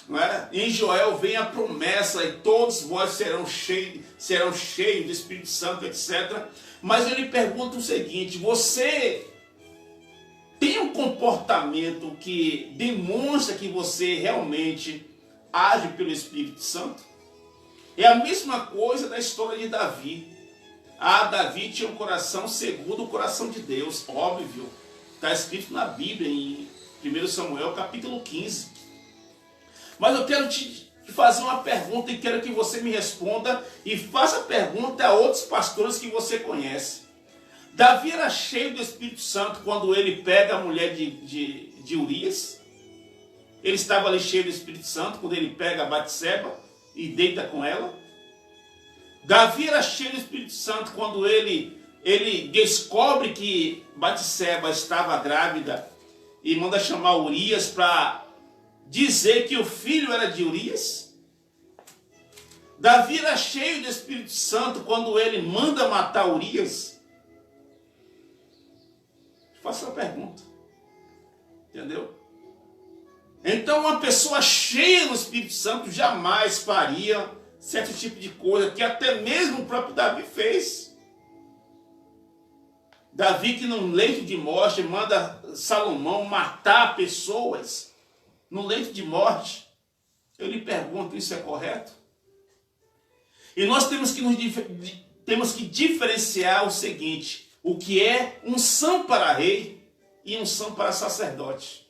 Não é? Em Joel vem a promessa, e todos vós serão cheios do Espírito Santo, etc. Mas eu lhe pergunto o seguinte: você tem um comportamento que demonstra que você realmente age pelo Espírito Santo? É a mesma coisa da história de Davi. Davi tinha um coração segundo o coração de Deus, óbvio. Está escrito na Bíblia, em 1 Samuel, capítulo 15. Mas eu quero te fazer uma pergunta e quero que você me responda e faça a pergunta a outros pastores que você conhece. Davi era cheio do Espírito Santo quando ele pega a mulher de Urias? Ele estava ali cheio do Espírito Santo quando ele pega a Batseba e deita com ela? Davi era cheio do Espírito Santo quando ele descobre que Batseba estava grávida e manda chamar Urias para dizer que o filho era de Urias? Davi era cheio do Espírito Santo quando ele manda matar Urias? Faça a pergunta. Entendeu? Então uma pessoa cheia do Espírito Santo jamais faria certo tipo de coisa que até mesmo o próprio Davi fez. Davi, que no leito de morte manda Salomão matar pessoas no leito de morte. Eu lhe pergunto, isso é correto? E nós temos que diferenciar o seguinte: o que é unção para rei e unção para sacerdote.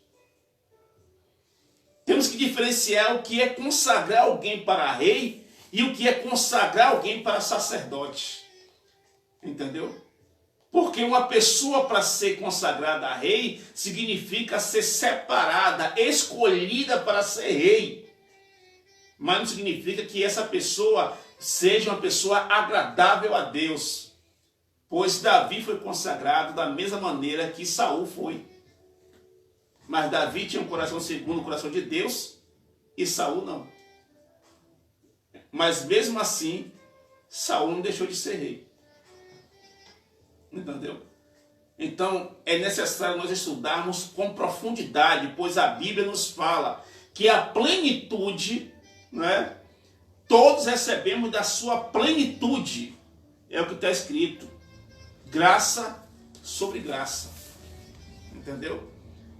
Temos que diferenciar o que é consagrar alguém para rei e o que é consagrar alguém para sacerdote. Entendeu? Porque uma pessoa, para ser consagrada a rei, significa ser separada, escolhida para ser rei. Mas não significa que essa pessoa seja uma pessoa agradável a Deus. Pois Davi foi consagrado da mesma maneira que Saul foi. Mas Davi tinha um coração segundo o coração de Deus e Saul não. Mas mesmo assim, Saul não deixou de ser rei. Entendeu? Então é necessário nós estudarmos com profundidade, pois a Bíblia nos fala que a plenitude, né, todos recebemos da sua plenitude. É o que está escrito. Graça sobre graça. Entendeu?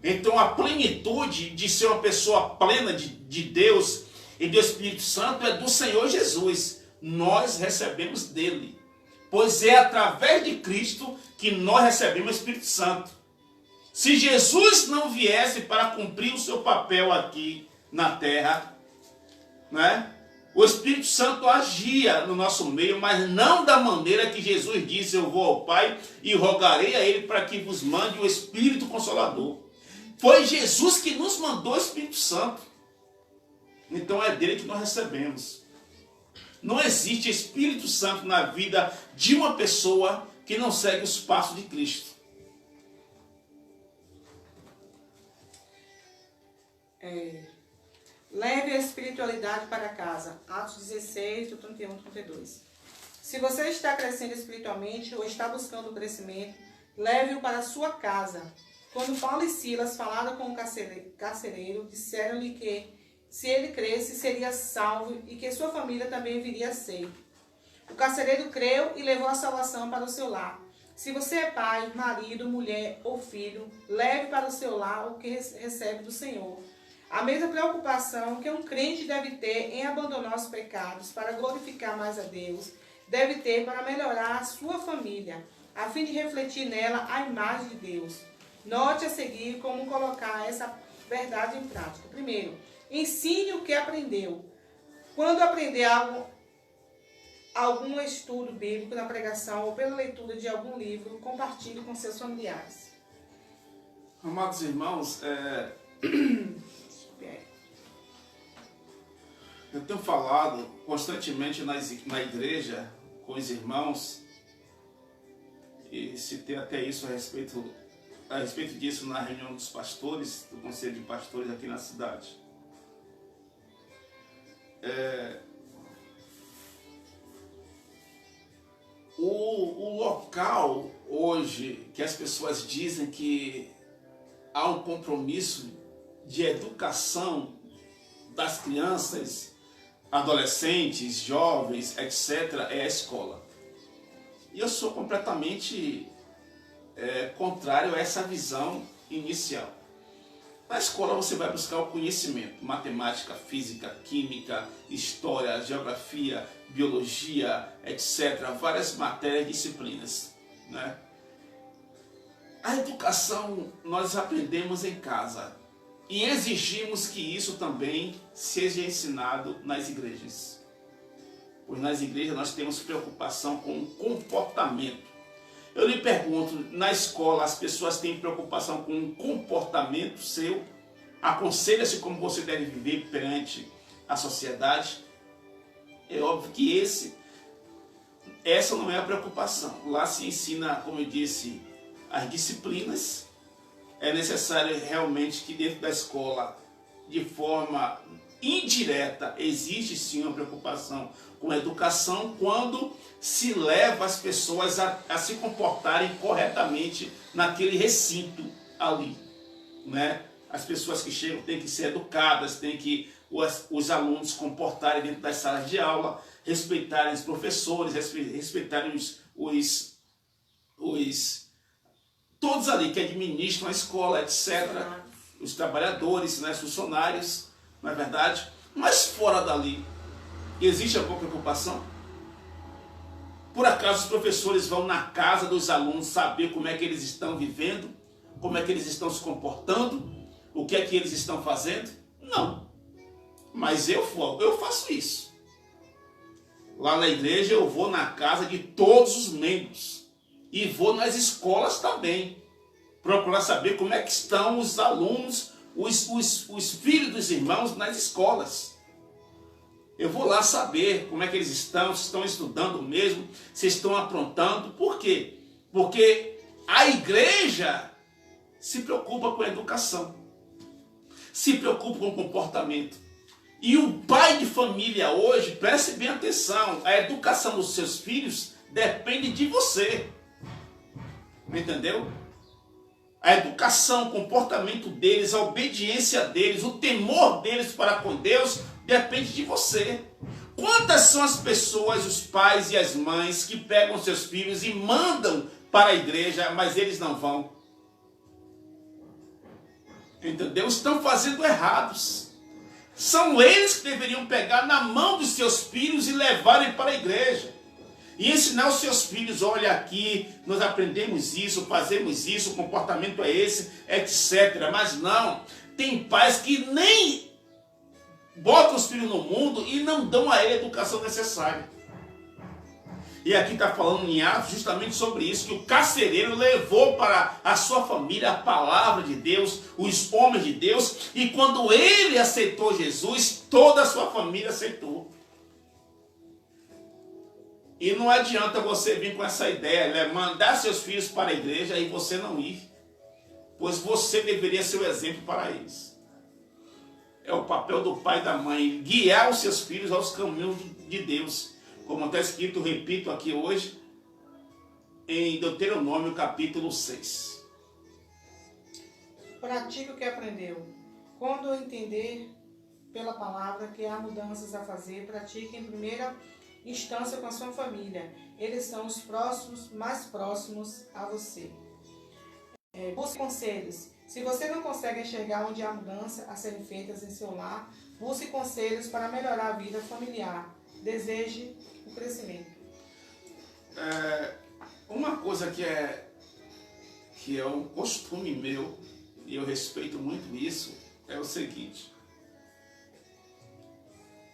Então a plenitude de ser uma pessoa plena de Deus e do Espírito Santo é do Senhor Jesus. Nós recebemos dele. Pois é através de Cristo que nós recebemos o Espírito Santo. Se Jesus não viesse para cumprir o seu papel aqui na terra, né, O Espírito Santo agia no nosso meio, mas não da maneira que Jesus disse: eu vou ao Pai e rogarei a Ele para que vos mande o Espírito Consolador. Foi Jesus que nos mandou o Espírito Santo. Então é dele que nós recebemos. Não existe Espírito Santo na vida de uma pessoa que não segue os passos de Cristo. Leve a espiritualidade para casa. Atos 16, do 31 ao 32. Se você está crescendo espiritualmente ou está buscando o crescimento, leve-o para a sua casa. Quando Paulo e Silas falaram com o carcereiro, disseram-lhe que, se ele cresce, seria salvo e que sua família também viria a ser. O carcereiro creu e levou a salvação para o seu lar. Se você é pai, marido, mulher ou filho, leve para o seu lar o que recebe do Senhor. A mesma preocupação que um crente deve ter em abandonar os pecados para glorificar mais a Deus, deve ter para melhorar a sua família, a fim de refletir nela a imagem de Deus. Note a seguir como colocar essa verdade em prática. Primeiro, ensine o que aprendeu. Quando aprender algum estudo bíblico na pregação ou pela leitura de algum livro, compartilhe com seus familiares. Amados irmãos, eu tenho falado constantemente na igreja com os irmãos e citei até isso a respeito disso na reunião dos pastores, do conselho de pastores aqui na cidade. O local hoje que as pessoas dizem que há um compromisso de educação das crianças, adolescentes, jovens, etc., é a escola. E eu sou completamente contrário a essa visão inicial. Na escola você vai buscar o conhecimento, matemática, física, química, história, geografia, biologia, etc., várias matérias e disciplinas, né? A educação nós aprendemos em casa e exigimos que isso também seja ensinado nas igrejas. Pois nas igrejas nós temos preocupação com o comportamento. Eu lhe pergunto, na escola as pessoas têm preocupação com o comportamento seu? Aconselha-se como você deve viver perante a sociedade? É óbvio que essa não é a preocupação. Lá se ensina, como eu disse, as disciplinas. É necessário realmente que dentro da escola, de forma indireta, existe sim uma preocupação com a educação quando se leva as pessoas a se comportarem corretamente naquele recinto ali, né? As pessoas que chegam têm que ser educadas, têm que os alunos comportarem dentro das salas de aula, respeitarem os professores, respeitarem todos ali que administram a escola, etc. Os trabalhadores, né, os funcionários, não é verdade? Mas fora dali, existe alguma preocupação? Por acaso os professores vão na casa dos alunos saber como é que eles estão vivendo? Como é que eles estão se comportando? O que é que eles estão fazendo? Não. Mas eu faço isso. Lá na igreja eu vou na casa de todos os membros. E vou nas escolas também. Procurar saber como é que estão os alunos, os filhos dos irmãos nas escolas. Eu vou lá saber como é que eles estão, se estão estudando mesmo, se estão aprontando. Por quê? Porque a igreja se preocupa com a educação, se preocupa com o comportamento. E o pai de família hoje, preste bem atenção, a educação dos seus filhos depende de você. Entendeu? A educação, o comportamento deles, a obediência deles, o temor deles para com Deus depende de você. Quantas são as pessoas, os pais e as mães que pegam seus filhos e mandam para a igreja, mas eles não vão? Entendeu? Estão fazendo errados. São eles que deveriam pegar na mão dos seus filhos e levarem para a igreja. E ensinar os seus filhos, olha aqui, nós aprendemos isso, fazemos isso, o comportamento é esse, etc. Mas não, tem pais que nem botam os filhos no mundo e não dão a ele a educação necessária. E aqui está falando em Atos justamente sobre isso, que o carcereiro levou para a sua família a palavra de Deus, os homens de Deus, e quando ele aceitou Jesus, toda a sua família aceitou. E não adianta você vir com essa ideia, né? Mandar seus filhos para a igreja e você não ir, pois você deveria ser o exemplo para eles. É o papel do pai e da mãe, guiar os seus filhos aos caminhos de Deus. Como está escrito, repito aqui hoje, em Deuteronômio capítulo 6. Pratique o que aprendeu. Quando entender pela palavra que há mudanças a fazer, pratique em primeira instância com a sua família. Eles são os próximos, mais próximos a você. Busque conselhos. Se você não consegue enxergar onde há mudança a serem feitas em seu lar, busque conselhos para melhorar a vida familiar. Deseje o crescimento. Uma coisa que é um costume meu, e eu respeito muito isso, é o seguinte: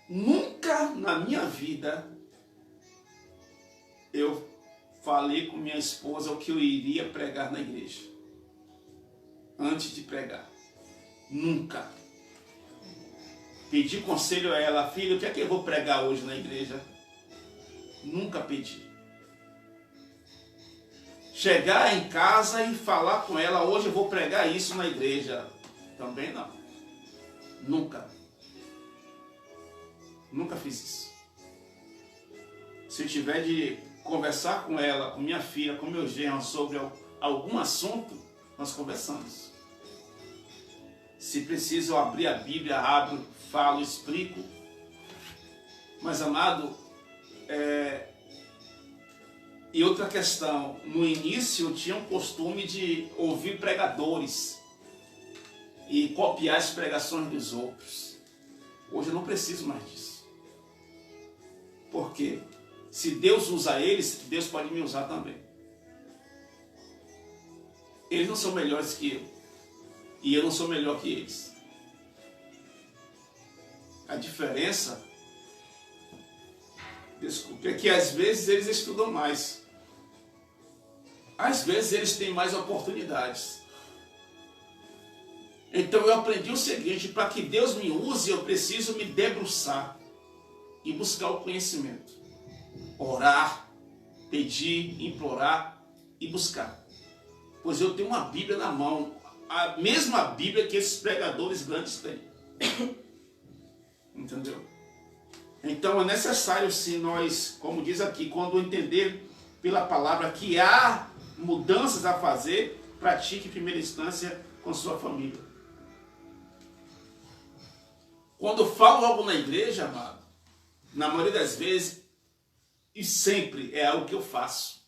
nunca na minha vida eu falei com minha esposa o que eu iria pregar na igreja, antes de pregar. Nunca. Pedi conselho a ela: filha, o que é que eu vou pregar hoje na igreja? Nunca pedi. Chegar em casa e falar com ela: hoje eu vou pregar isso na igreja. Também não. Nunca. Nunca fiz isso. Se eu tiver de conversar com ela, com minha filha, com meu genro sobre algum assunto, nós conversamos. Se preciso abrir a Bíblia, abro, falo, explico. Mas, amado, e outra questão, no início eu tinha um costume de ouvir pregadores e copiar as pregações dos outros. Hoje eu não preciso mais disso. Por quê? Se Deus usa eles, Deus pode me usar também. Eles não são melhores que eu. E eu não sou melhor que eles. A diferença, desculpe, é que às vezes eles estudam mais. Às vezes eles têm mais oportunidades. Então eu aprendi o seguinte: para que Deus me use, eu preciso me debruçar e buscar o conhecimento. Orar, pedir, implorar e buscar. Pois eu tenho uma Bíblia na mão, a mesma Bíblia que esses pregadores grandes têm. Entendeu? Então é necessário, sim, nós, como diz aqui, quando entender pela palavra que há mudanças a fazer, pratique em primeira instância com sua família. Quando eu falo algo na igreja, amado, na maioria das vezes, e sempre, é algo que eu faço.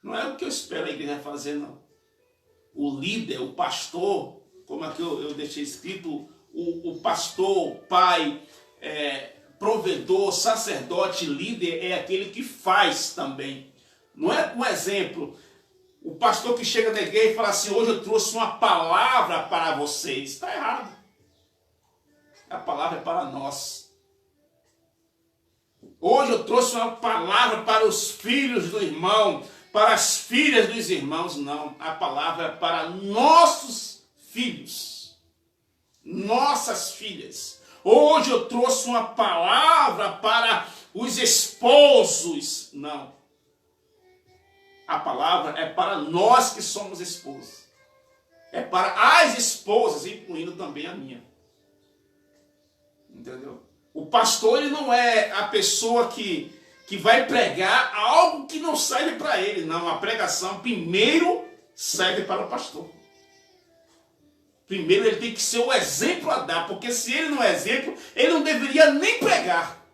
Não é o que eu espero a igreja fazer, não. O líder, o pastor, como aqui eu deixei escrito, o pastor, o pai, provedor, sacerdote, líder, é aquele que faz também. Não é um exemplo, o pastor que chega na igreja e fala assim: hoje eu trouxe uma palavra para vocês. Está errado. A palavra é para nós. Hoje eu trouxe uma palavra para os filhos do irmão, para as filhas dos irmãos. Não, a palavra é para nossos filhos, nossas filhas. Hoje eu trouxe uma palavra para os esposos. Não, a palavra é para nós que somos esposos. É para as esposas, incluindo também a minha. Entendeu? O pastor, ele não é a pessoa que vai pregar algo que não serve para ele. Não, a pregação primeiro serve para o pastor. Primeiro ele tem que ser o exemplo a dar, porque se ele não é exemplo, ele não deveria nem pregar.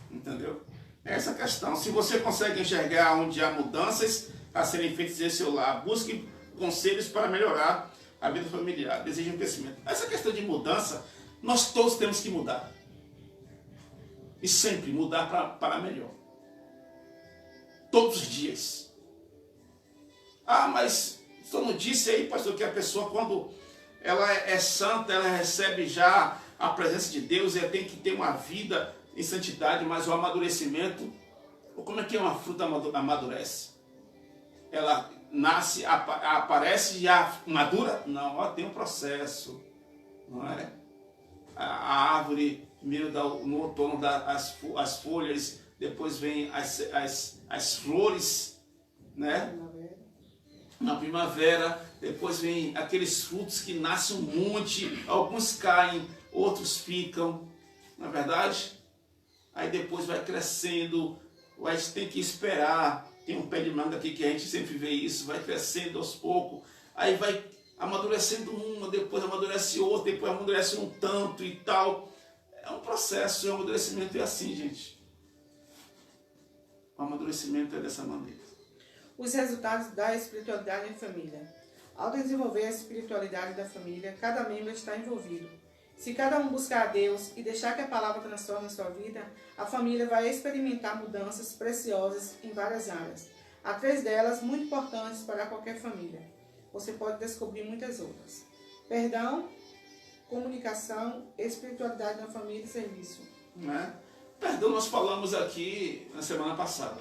Entendeu? Essa é a questão. Se você consegue enxergar onde há mudanças a serem feitas em seu lar, busque conselhos para melhorar a vida familiar, deseja um crescimento. Essa questão de mudança, nós todos temos que mudar. E sempre mudar para melhor. Todos os dias. Ah, mas você não disse aí, pastor, que a pessoa quando ela é santa, ela recebe já a presença de Deus, ela tem que ter uma vida em santidade, mas o amadurecimento, como é que uma fruta amadurece? Ela nasce, aparece e já madura? Não, ela tem um processo, não é? A árvore, primeiro no outono dá as folhas, depois vem as flores, né? Na primavera, depois vem aqueles frutos que nascem um monte, alguns caem, outros ficam, não é verdade? Aí depois vai crescendo, a gente tem que esperar, tem um pé de manga aqui que a gente sempre vê isso, vai crescendo aos poucos, aí vai amadurecendo uma, depois amadurece outra, depois amadurece um tanto e tal. É um processo, o amadurecimento é assim, gente. O amadurecimento é dessa maneira. Os resultados da espiritualidade em família. Ao desenvolver a espiritualidade da família, cada membro está envolvido. Se cada um buscar a Deus e deixar que a palavra transforme a sua vida, a família vai experimentar mudanças preciosas em várias áreas. Há 3 delas muito importantes para qualquer família. Você pode descobrir muitas outras. Perdão, comunicação, espiritualidade na família e serviço. Né? Perdão, nós falamos aqui na semana passada.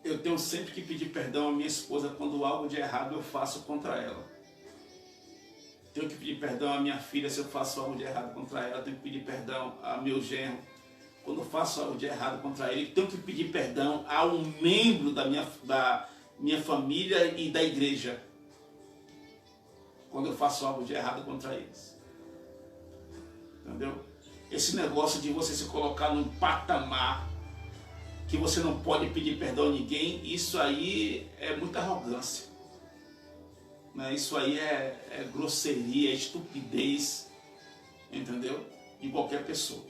Eu tenho sempre que pedir perdão à minha esposa quando algo de errado eu faço contra ela. Tenho que pedir perdão à minha filha se eu faço algo de errado contra ela. Tenho que pedir perdão ao meu genro quando eu faço algo de errado contra ele. Tenho que pedir perdão a um membro da minha família e da igreja quando eu faço algo de errado contra eles. Entendeu? Esse negócio de você se colocar num patamar que você não pode pedir perdão a ninguém, isso aí é muita arrogância. Né? Isso aí é grosseria, é estupidez, entendeu? De qualquer pessoa.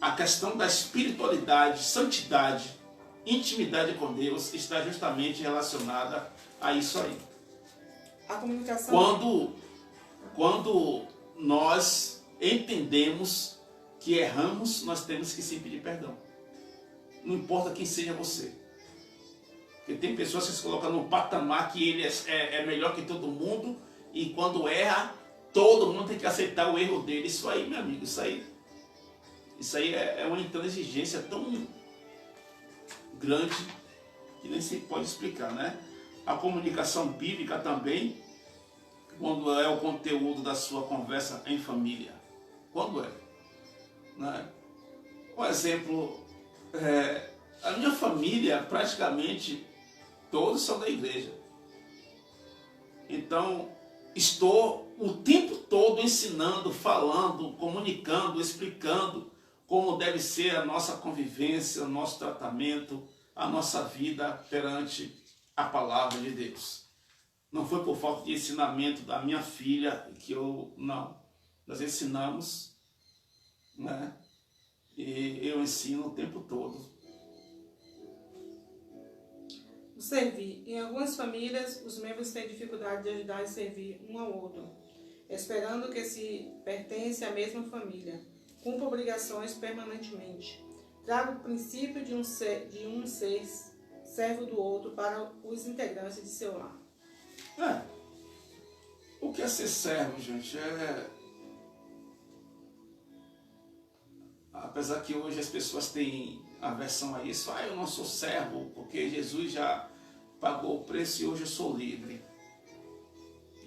A questão da espiritualidade, santidade, intimidade com Deus está justamente relacionada a isso aí. A comunicação. Quando nós entendemos que erramos, nós temos que sim pedir perdão. Não importa quem seja você. Porque tem pessoas que se colocam num patamar que ele é melhor que todo mundo, e quando erra, todo mundo tem que aceitar o erro dele. Isso aí, meu amigo, isso aí é uma intransigência tão grande que nem se pode explicar, né? A comunicação bíblica também, quando é o conteúdo da sua conversa em família. Quando é? Né? Um exemplo, a minha família, praticamente, todos são da igreja. Então, estou o tempo todo ensinando, falando, comunicando, explicando como deve ser a nossa convivência, o nosso tratamento, a nossa vida perante a palavra de Deus. Não foi por falta de ensinamento da minha filha que não. Nós ensinamos, né? E eu ensino o tempo todo. Servir. Em algumas famílias, os membros têm dificuldade de ajudar e servir um ao outro, esperando que se pertence à mesma família. Cumpra obrigações permanentemente. Traga o princípio de um ser servo do outro para os integrantes de seu lar. O que é ser servo, gente? Apesar que hoje as pessoas têm aversão a isso. Eu não sou servo, porque Jesus já pagou o preço e hoje eu sou livre.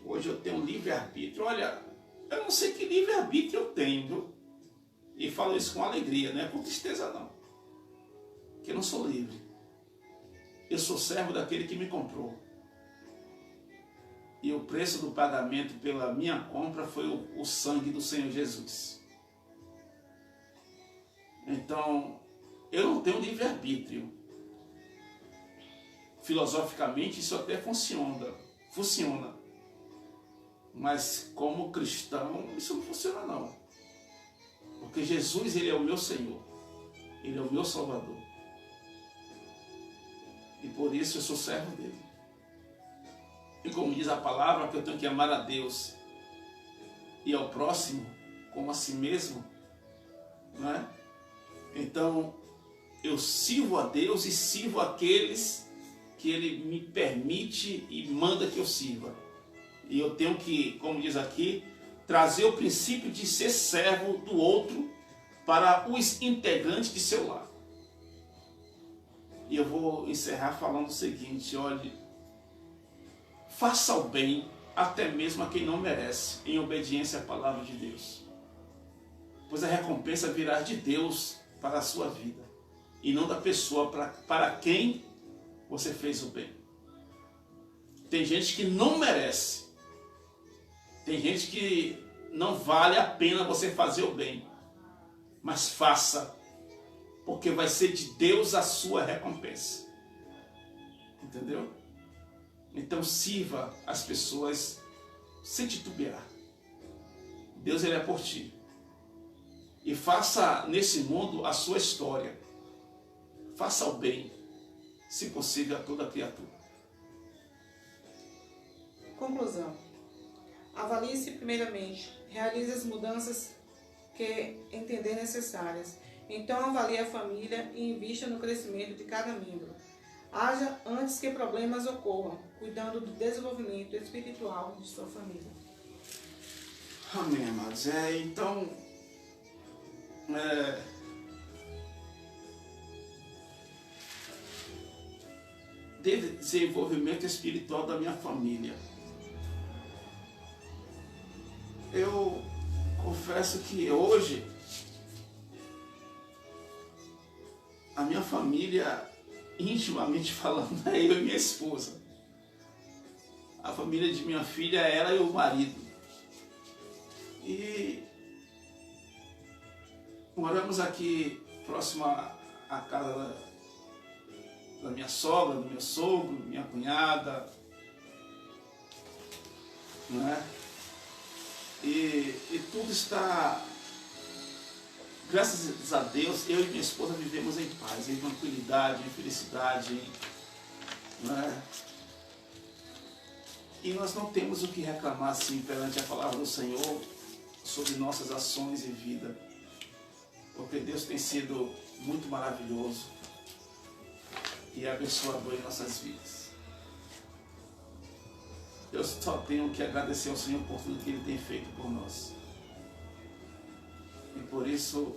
Hoje eu tenho livre-arbítrio. Olha, eu não sei que livre-arbítrio eu tenho, viu? E falo isso com alegria, não é com tristeza não. Porque eu não sou livre. Eu sou servo daquele que me comprou. E o preço do pagamento pela minha compra foi o sangue do Senhor Jesus. Então, eu não tenho livre-arbítrio. Filosoficamente isso até funciona. Mas como cristão, isso não funciona não. Porque Jesus, ele é o meu Senhor. Ele é o meu Salvador. E por isso eu sou servo dele. E como diz a palavra, que eu tenho que amar a Deus e ao próximo como a si mesmo, não é? Então, eu sirvo a Deus e sirvo aqueles que Ele me permite e manda que eu sirva. E eu tenho que, como diz aqui, trazer o princípio de ser servo do outro para os integrantes de seu lar. E eu vou encerrar falando o seguinte, olhe, faça o bem até mesmo a quem não merece, em obediência à palavra de Deus. Pois a recompensa virá de Deus para a sua vida, e não da pessoa para quem você fez o bem. Tem gente que não merece, tem gente que não vale a pena você fazer o bem, mas faça, porque vai ser de Deus a sua recompensa. Entendeu? Então sirva as pessoas sem titubear. Deus, Ele é por ti. E faça nesse mundo a sua história. Faça o bem, se possível, a toda criatura. Conclusão. Avalie-se primeiramente. Realize as mudanças que entender necessárias. Então avalie a família e invista no crescimento de cada membro. Haja antes que problemas ocorram, cuidando do desenvolvimento espiritual de sua família. Amém, amados. Então, desenvolvimento espiritual da minha família. Eu confesso que hoje a minha família, intimamente falando, é eu e minha esposa. A família de minha filha é ela e o marido. E moramos aqui próximo à casa da minha sogra, do meu sogro, minha cunhada, não é? E tudo está, graças a Deus, eu e minha esposa vivemos em paz, em tranquilidade, em felicidade, não é? E nós não temos o que reclamar assim perante a palavra do Senhor sobre nossas ações e vida, porque Deus tem sido muito maravilhoso e abençoador em nossas vidas. Eu só tenho que agradecer ao Senhor por tudo que Ele tem feito por nós. E por isso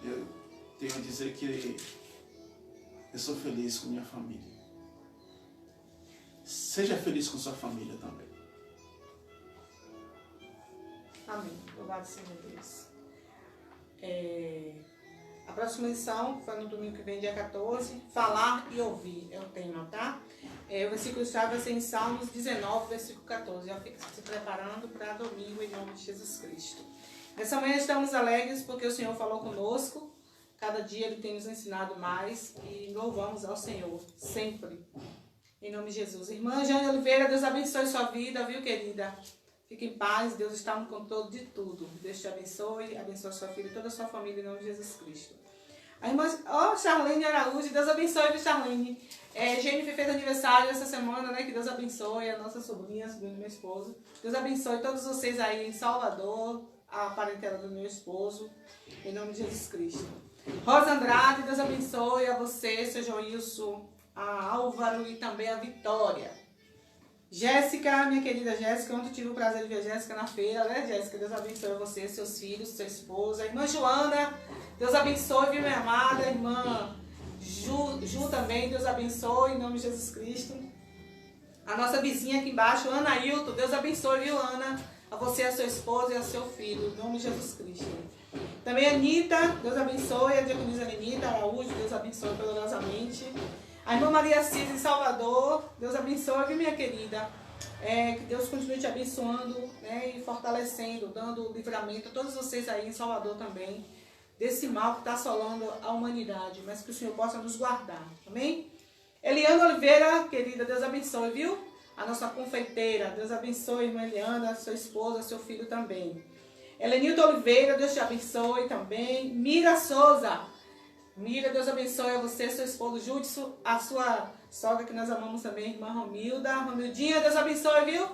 eu tenho a dizer que eu sou feliz com minha família. Seja feliz com sua família também. Amém. Louvado seja Deus. A próxima lição foi no domingo que vem, dia 14. Falar e ouvir é o tema, tá? O versículo-chave vai ser em Salmos 19, versículo 14. Já fica se preparando para domingo em nome de Jesus Cristo. Nessa manhã estamos alegres porque o Senhor falou conosco. Cada dia Ele tem nos ensinado mais e louvamos ao Senhor sempre. Em nome de Jesus. Irmã Jane Oliveira, Deus abençoe sua vida, viu, querida? Fique em paz, Deus está no controle de tudo. Deus te abençoe, abençoe sua filha e toda a sua família, em nome de Jesus Cristo. A irmã Charlene Araújo, Deus abençoe, viu, Charlene? Jennifer fez aniversário essa semana, né? Que Deus abençoe a nossa sobrinha do meu esposo. Deus abençoe todos vocês aí em Salvador, a parentela do meu esposo, em nome de Jesus Cristo. Rosa Andrade, Deus abençoe a você, seu Joilson, a Álvaro e também a Vitória. Jéssica, minha querida Jéssica, ontem eu tive o prazer de ver a Jéssica na feira, né, Jéssica? Deus abençoe você, seus filhos, sua esposa. A irmã Joana, Deus abençoe, viu, minha amada? A irmã Ju também, Deus abençoe, em nome de Jesus Cristo. A nossa vizinha aqui embaixo, Ana Hilton, Deus abençoe, viu, Ana? A você, a sua esposa e a seu filho, em nome de Jesus Cristo. Também a Anitta, Deus abençoe, a diaconisa Anitta Araújo, Deus abençoe dolorosamente. A irmã Maria Cis em Salvador, Deus abençoe, viu, minha querida? Que Deus continue te abençoando, né, e fortalecendo, dando livramento a todos vocês aí em Salvador também, desse mal que está assolando a humanidade, mas que o Senhor possa nos guardar, amém? Eliana Oliveira, querida, Deus abençoe, viu? A nossa confeiteira, Deus abençoe, irmã Eliana, sua esposa, seu filho também. Helenilton Oliveira, Deus te abençoe também. Mira Souza, Mira, Deus abençoe a você, seu esposo Júdice, a sua sogra que nós amamos também, irmã Romilda. Romildinha, Deus abençoe, viu?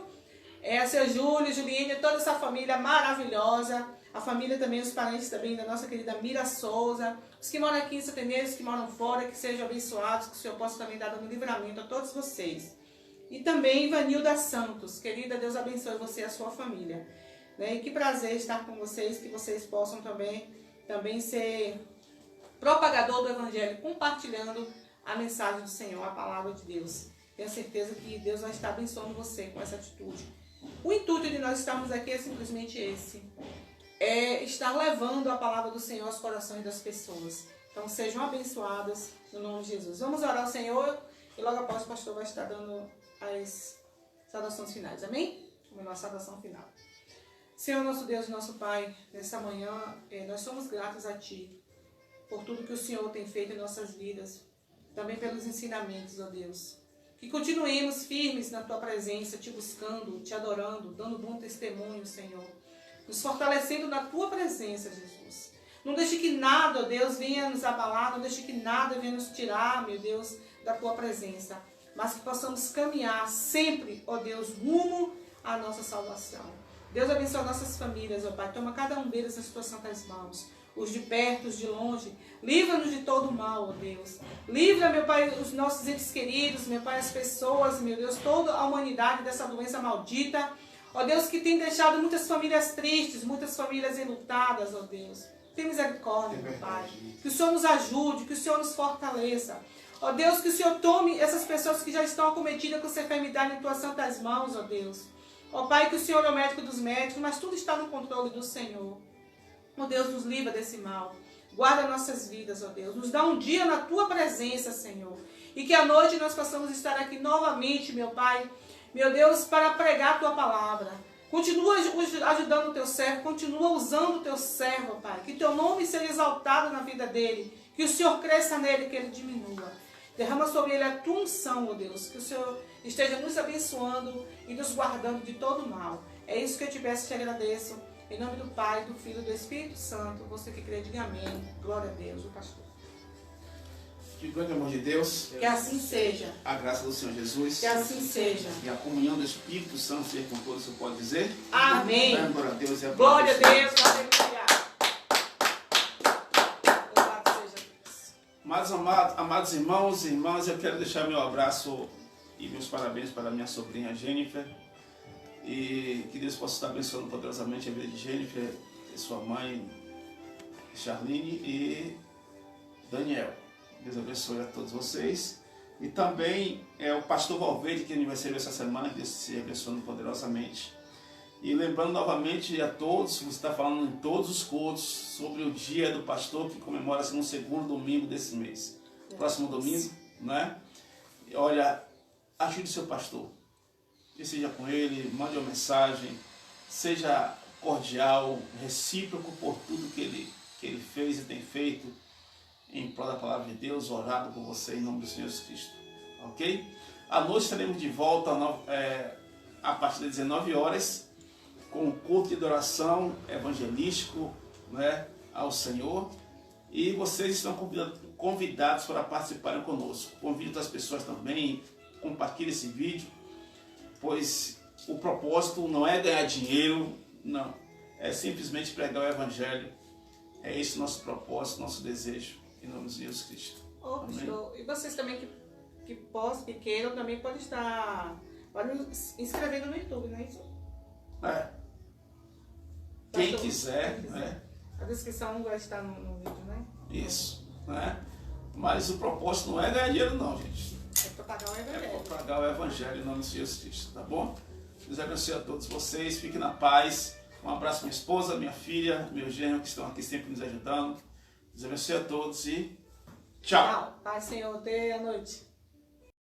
A seu Júlio, Juliane, toda essa família maravilhosa. A família também, os parentes também da nossa querida Mira Souza, os que moram aqui em Santa Inês, os que moram fora, que sejam abençoados, que o Senhor possa também dar um livramento a todos vocês. E também Ivanilda Santos, querida, Deus abençoe você e a sua família. E que prazer estar com vocês, que vocês possam também ser propagador do Evangelho, compartilhando a mensagem do Senhor, a palavra de Deus. Tenho certeza que Deus vai estar abençoando você com essa atitude. O intuito de nós estarmos aqui é simplesmente esse. É estar levando a palavra do Senhor aos corações das pessoas. Então sejam abençoadas no nome de Jesus. Vamos orar ao Senhor e logo após o pastor vai estar dando as saudações finais. Amém? A nossa saudação final. Senhor, nosso Deus e nosso Pai, nessa manhã nós somos gratos a Ti por tudo que o Senhor tem feito em nossas vidas. Também pelos ensinamentos, ó Deus. Que continuemos firmes na Tua presença, Te buscando, Te adorando, dando bom testemunho, Senhor. Nos fortalecendo na Tua presença, Jesus. Não deixe que nada, ó Deus, venha nos abalar, não deixe que nada venha nos tirar, meu Deus, da Tua presença. Mas que possamos caminhar sempre, ó Deus, rumo à nossa salvação. Deus abençoe nossas famílias, ó Pai. Toma cada um deles nas Tuas santas mãos. Os de perto, os de longe. Livra-nos de todo mal, ó Deus. Livra, meu Pai, os nossos entes queridos, meu Pai, as pessoas, meu Deus, toda a humanidade dessa doença maldita. Ó Deus, que tem deixado muitas famílias tristes, muitas famílias enlutadas, ó Deus. Tem misericórdia, meu Pai. Que o Senhor nos ajude, que o Senhor nos fortaleça. Ó Deus, que o Senhor tome essas pessoas que já estão acometidas com essa enfermidade em Tuas santas mãos, ó Deus. Ó Pai, que o Senhor é o médico dos médicos, mas tudo está no controle do Senhor. Ó Deus, nos livra desse mal. Guarda nossas vidas, ó Deus. Nos dá um dia na Tua presença, Senhor. E que à noite nós possamos estar aqui novamente, meu Pai, meu Deus, para pregar a Tua palavra. Continua ajudando o Teu servo, continua usando o Teu servo, Pai. Que Teu nome seja exaltado na vida dele. Que o Senhor cresça nele, que ele diminua. Derrama sobre ele a Tua unção, ó Deus. Que o Senhor esteja nos abençoando e nos guardando de todo mal. É isso que eu te peço e te agradeço. Em nome do Pai, do Filho e do Espírito Santo. Você que crê, diga amém. Glória a Deus, o pastor. Que o grande amor de Deus. Que assim seja. A graça do Senhor Jesus. Que assim seja. E a comunhão do Espírito Santo seja com todos, você pode dizer? Amém. Glória a Deus. Glória a Deus. Aleluia. Louvado seja Deus. Mas, amados irmãos e irmãs, eu quero deixar meu abraço e meus parabéns para a minha sobrinha Jennifer. E que Deus possa estar abençoando poderosamente a vida de Jennifer, e sua mãe Charline e Daniel. Deus abençoe a todos vocês. E também o pastor Valverde, que é aniversário essa semana, que Deus se abençoando poderosamente. E lembrando novamente a todos, você está falando em todos os cultos sobre o dia do pastor, que comemora-se no segundo domingo desse mês. Próximo domingo, né? E olha, ajude seu pastor. E seja com ele, mande uma mensagem, seja cordial, recíproco por tudo que ele fez e tem feito em prol da palavra de Deus, orado por você em nome do Senhor Jesus Cristo. Ok? À noite estaremos de volta a partir das 19 horas com um culto de adoração evangelístico, né, ao Senhor. E vocês estão convidados para participarem conosco. Convido as pessoas também, compartilhe esse vídeo, pois o propósito não é ganhar dinheiro, não. É simplesmente pregar o Evangelho. É esse o nosso propósito, nosso desejo, em nome de Jesus Cristo. Show. E vocês também que queiram, também podem inscrevendo no YouTube, não é isso? Quem quiser, né? A descrição vai estar no vídeo, né? Isso, né? Mas o propósito não é ganhar dinheiro não, gente. É propagar o Evangelho. É propagar o Evangelho em nome de Jesus Cristo, tá bom? Deus abençoe a todos vocês, fiquem na paz. Um abraço à minha esposa, minha filha, meu genro, que estão aqui sempre nos ajudando. Deus abençoe a todos e tchau. Paz, Senhor, até a noite.